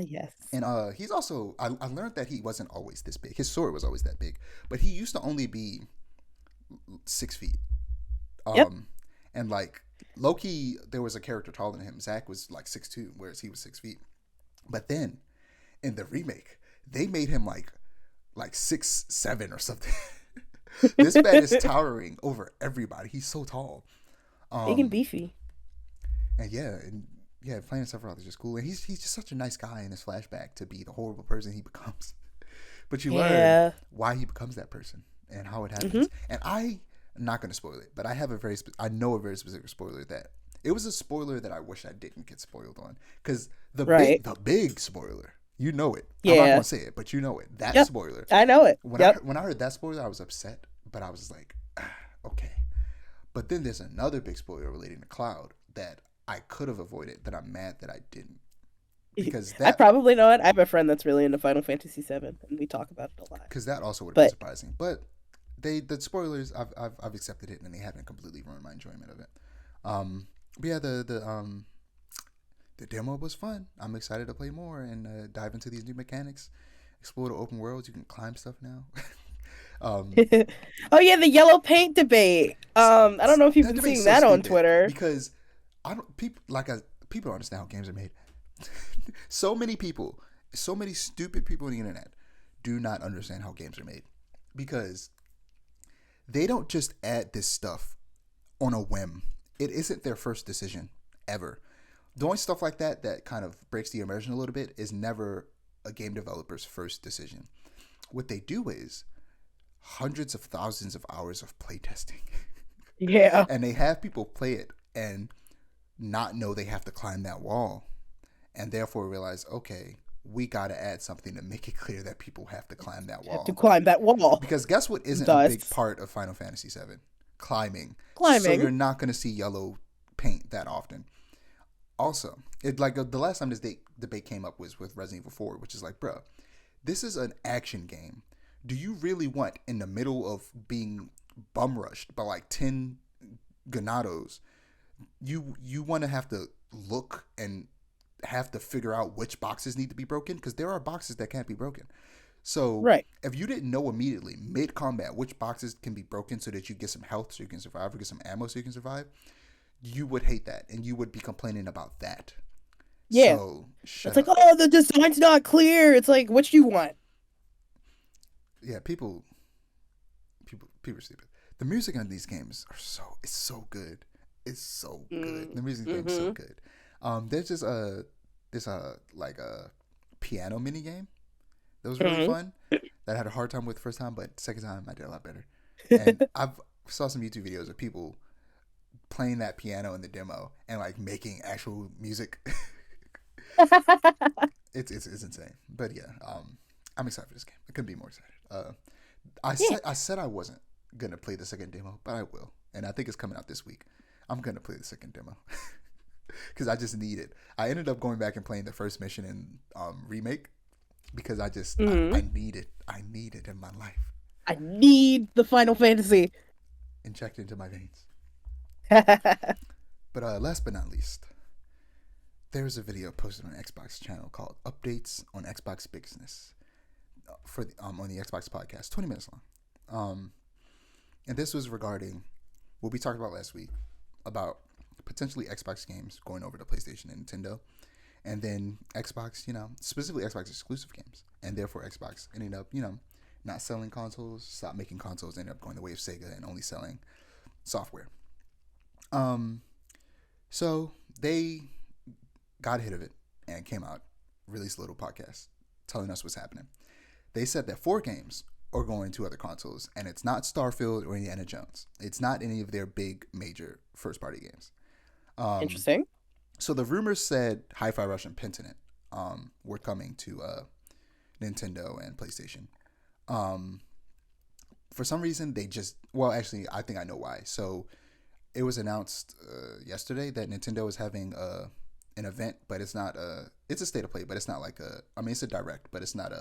Yes. and he's also I learned that he wasn't always this big. His sword was always that big, but he used to only be 6 feet. Yep. And like Loki, there was a character taller than him. Zack was like 6'2", whereas he was 6 feet. But then in the remake, they made him like 6'7" or something. This man is towering over everybody. He's so tall. Big and Um, beefy. and playing Sephiroth is just cool. And he's just such a nice guy in his flashback to be the horrible person he becomes. But you learn Yeah. why he becomes that person and how it Mm-hmm. happens. And I'm not going to spoil it, but I know a very specific spoiler that it was a spoiler that I wish I didn't get spoiled on, because Right. the big spoiler, you know it. I'm not Yeah. going to say it, but you know it. That Yep. spoiler. I know it. Yep. When I heard that spoiler, I was upset, but I was just like, okay. But then there's another big spoiler relating to Cloud that I could have avoided, that I'm mad that I didn't, because I that probably know it. I have a friend that's really into Final Fantasy VII, and we talk about it a lot. also would have been But surprising. But the spoilers, I've accepted it, and they haven't completely ruined my enjoyment of it. But yeah, the demo was fun. I'm excited to play more and dive into these new mechanics, explore the open worlds. You can climb stuff now. um, oh yeah, the yellow paint debate. I don't know if you've that been debate's seeing so that on stupid Twitter. because I don't people don't understand how games are made. So many stupid people on the internet do not understand how games are made, because they don't just add this stuff on a whim. It isn't their first decision ever. Doing stuff like that kind of breaks the immersion a little bit is never a game developer's first decision. What they do is hundreds of thousands of hours of playtesting. Yeah. And they have people play it and not know they have to climb that wall, and therefore realize, okay, we got to add something to make it clear that people have to climb that Have to wall. climb that wall. Because guess what isn't a big Thus, part of Final Fantasy VII? Climbing. So climbing. you're not going to see yellow paint that often. Also, the last time this debate came up was with Resident Evil 4, which is like, bro, this is an action game. Do you really want, in the middle of being bum rushed by like 10 Ganados, you want to have to look and have to figure out which boxes need to be broken? Because there are boxes that can't be broken. So Right. if you didn't know immediately mid combat which boxes can be broken so that you get some health so you can survive, or get some ammo so you can survive, you would hate that and you would be complaining about that. Yeah. So It's shut like, up. oh, the design's not clear. It's like, what do you want? Yeah, people are stupid. The music on these games it's so good. It's so good. The music in the game is so Mm-hmm. good. There's just like a piano mini game that was really Mm-hmm. fun that I had a hard time with the first time, but second time I did a lot better. And I've saw some YouTube videos of people playing that piano in the demo and like making actual music. It's insane. But yeah, I'm excited for this game. I couldn't be more excited. Yeah. I said I wasn't gonna play the second demo, but I will, and I think it's coming out this week. I'm gonna play the second demo because I just need it. I ended up going back and playing the first mission in remake because Hmm. I need it. I need it in my life. I need the Final Fantasy. Injected into my veins. Oh, But last but not least, there's a video posted on Xbox channel called "Updates on Xbox Business" for on the Xbox podcast, 20 minutes long. And this was regarding what we talked about last week about potentially Xbox games going over to PlayStation and Nintendo, and then Xbox, specifically Xbox exclusive games, and therefore Xbox ended up, not selling consoles, stopped making consoles, ended up going the way of Sega and only selling software. Um, so they got ahead of it and came out, released a little podcast telling us what's happening. They said that 4 games are going to other consoles, and it's not Starfield or Indiana Jones. It's not any of their big major first party games. Um, interesting. so the rumors said Hi-Fi Rush and Pentiment were coming to Nintendo and PlayStation. Um, for some reason, they just actually, I think I know why. So it was announced yesterday that Nintendo is having an event, but it's not it's a state of play, but it's not like it's a direct, but it's not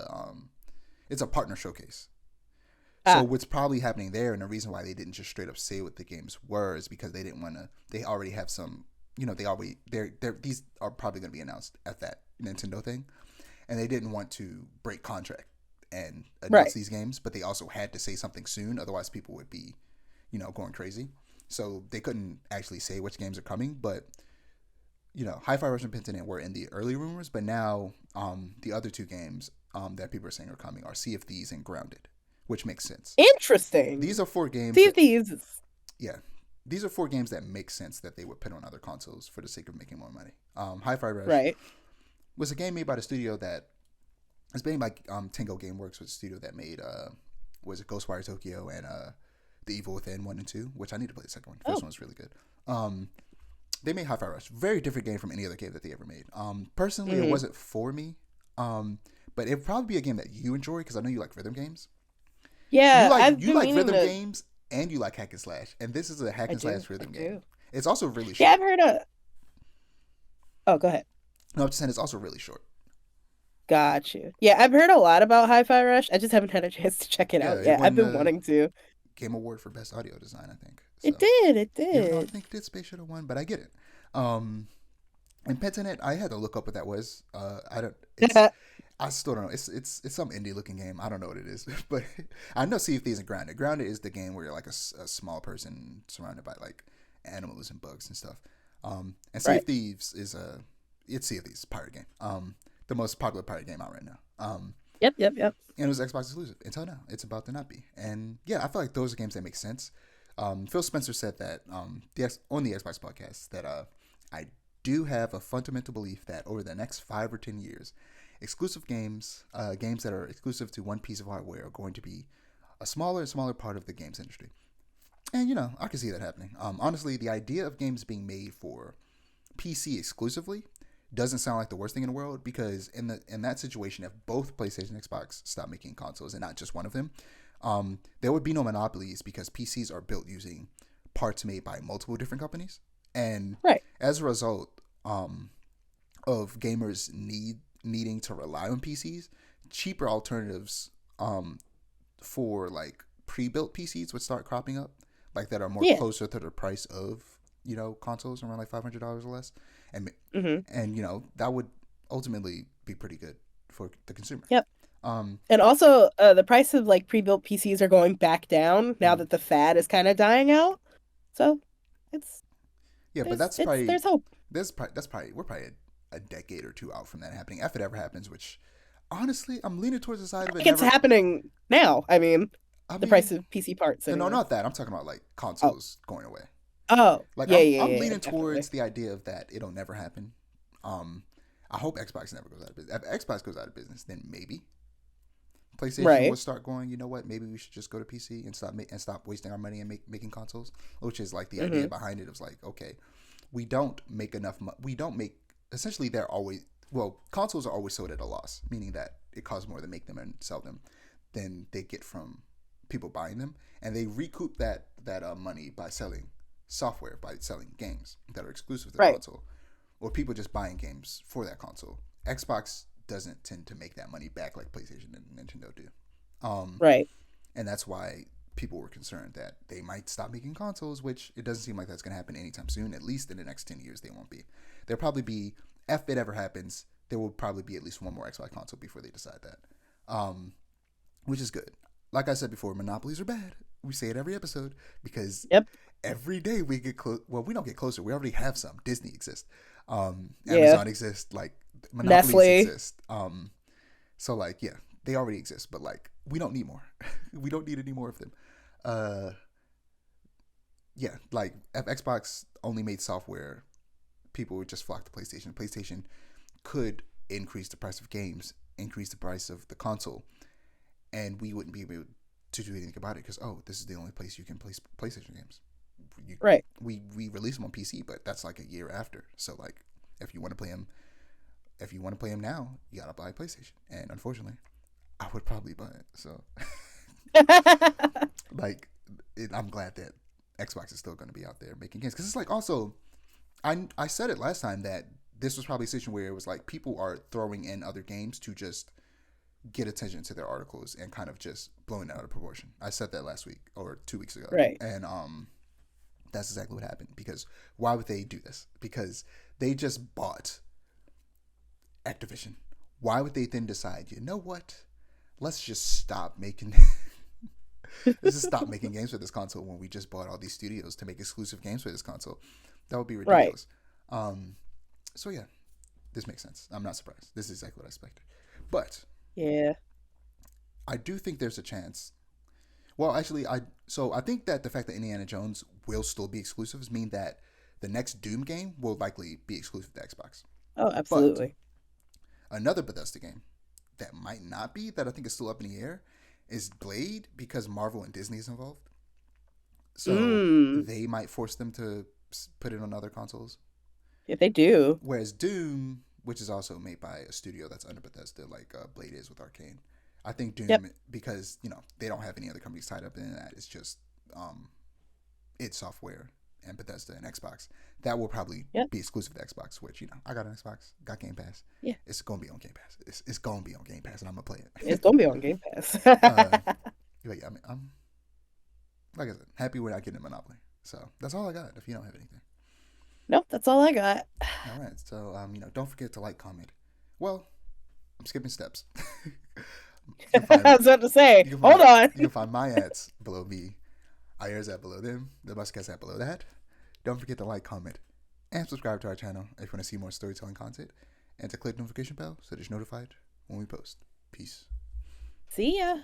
it's a partner showcase. So Ah, what's probably happening there, and the reason why they didn't just straight up say what the games were, is because they didn't want to. They already have some, these are probably going to be announced at that Nintendo thing, and they didn't want to break contract and announce right. these games, but they also had to say something soon, otherwise people would be, going crazy. So they couldn't actually say which games are coming, but Hi-Fi Rush and Pentiment were in the early rumors, but now the other 2 games that people are saying are coming are Sea of Thieves and Grounded, which makes sense. These Interesting. are 4 games See if that, these. yeah, these are 4 games that make sense that they would put on other consoles for the sake of making more money. Hi-Fi Rush Right. was a game made by the studio that it's made by Tango Gameworks, was a studio that made was it Ghostwire Tokyo and The Evil Within 1 and 2, which I need to play the second one. The first Oh. one was really good. They made Hi-Fi Rush, very different game from any other game that they ever made. Personally, it Hmm. wasn't for me, but it'd probably be a game that you enjoy because I know you like rhythm games. You Yeah, like I've you been like meaning rhythm to. games and you like hack and slash, and this is a hack I and do. slash I rhythm game. do. It's also really Yeah, I've short. heard a. Oh, go ahead. No, I'm just saying it's also really short. Got you. Yeah, I've heard a lot about Hi-Fi Rush. I just haven't had a chance to check it Yeah, out it yet. I've won been the wanting to. Game Award for Best Audio Design, I think. It So, did. It even though I did. think Dead Space should have won, but I get it. Um, and Pentiment, I had to look up what that was. I don't. I still don't know. It's some indie looking game. I don't know what it is, but I know Sea of Thieves and Grounded. Grounded is the game where you're like a small person surrounded by like animals and bugs and stuff. And Sea of Right. Thieves is it's Sea of Thieves, pirate game. The most popular pirate game out right now. Yep. Yep. Yep. And it was Xbox exclusive until now. It's about to not be. And yeah, I feel like those are games that make sense. Phil Spencer said that on the Xbox podcast that I do have a fundamental belief that over the next 5 or 10 years, exclusive games, games that are exclusive to one piece of hardware, are going to be a smaller and smaller part of the games industry. And I can see that happening. Honestly, the idea of games being made for PC exclusively doesn't sound like the worst thing in the world, because in that situation, if both PlayStation and Xbox stop making consoles and not just one of them, there would be no monopolies because PCs are built using parts made by multiple different companies, and Right. as a result of gamers needing to rely on PCs, cheaper alternatives for like pre-built PCs would start cropping up, like that are more Yeah. closer to the price of consoles, around like $500 or less, and Hmm. that would ultimately be pretty good for the consumer. Yep. Um, And also, the price of like pre-built PCs are going back down now mm, that the fad is kind of dying out. So it's yeah, but there's it's there's hope. that's probably we're probably a decade or 2 out from that happening, if it ever happens. Which honestly, I'm leaning towards the side I of it think it's never. happening now. I mean, I the price mean, of PC parts no, anyway. not that. I'm talking about like Oh, consoles going away. oh, Like yeah, yeah, I'm yeah, yeah, leaning definitely. towards the idea of that it'll never happen. Um, I hope Xbox never goes out of business. If Xbox goes out of business, then maybe PlayStation will Right. start going. You know what? Maybe we should just go to PC and stop wasting our money and making consoles. Which is like the idea Hmm. behind it. It was like, okay, we don't make enough. We don't make. Essentially, they're always consoles are always sold at a loss, meaning that it costs more to make them and sell them than they get from people buying them, and they recoup that money by selling software, by selling games that are exclusive to the Right. console, or people just buying games for that console. Xbox doesn't tend to make that money back like PlayStation and Nintendo do. Right. And that's why people were concerned that they might stop making consoles, which it doesn't seem like that's going to happen anytime soon. At least in the next 10 years, they won't be. There'll probably be, if it ever happens, there will probably be at least one more Xbox console before they decide that, which is good. Like I said before, monopolies are bad. We say it every episode because every day we get close. Well, we don't get closer. We already have some. Disney exists. Amazon exists. Like monopolies Nestle exist. So like, yeah, they already exist, but like we don't need more. We don't need any more of them. Yeah, like if Xbox only made software, people would just flock to PlayStation. PlayStation could increase the price of games, increase the price of the console, and we wouldn't be able to do anything about it because this is the only place you can play PlayStation games. Right. We release them on PC, but that's like a year after. So like, if you want to play them now, you gotta buy a PlayStation. And unfortunately, I would probably buy it. So, like, I'm glad that Xbox is still going to be out there making games because it's like also, I said it last time that this was probably a situation where it was like people are throwing in other games to just get attention to their articles and kind of just blowing it out of proportion. I said that last week or 2 weeks ago, right? And that's exactly what happened. Because why would they do this? Because they just bought Activision. Why would they then decide, you know what? Let's just stop making let's just stop making games for this console when we just bought all these studios to make exclusive games for this console. That would be ridiculous. Right. So yeah, this makes sense. I'm not surprised. This is exactly what I expected. But yeah, I do think there's a chance. Well, actually, I think that the fact that Indiana Jones will still be exclusives mean that the next Doom game will likely be exclusive to Xbox. Oh, absolutely. But another Bethesda game that might not be, that I think is still up in the air, is Blade, because Marvel and Disney is involved. So they might force them to put it on other consoles. If they do. Whereas Doom, which is also made by a studio that's under Bethesda, like Blade is with Arcane. I think Doom, because, they don't have any other companies tied up in that. It's just id Software and Bethesda and Xbox. That will probably be exclusive to Xbox, which, I got an Xbox, got Game Pass. Yeah. It's going to be on Game Pass. It's going to be on Game Pass, and I'm going to play it. It's going to be on Game Pass. But yeah, I'm, like I said, happy we're not getting a monopoly. So that's all I got, if you don't have anything. Nope, that's all I got. All right. So, don't forget to like, comment. Well, I'm skipping steps. I was about to say, hold on. You can find my ads below me. Aiara's ad below them. The Muscat's ad below that. Don't forget to like, comment, and subscribe to our channel if you want to see more storytelling content, and to click the notification bell so that you're notified when we post. Peace. See ya.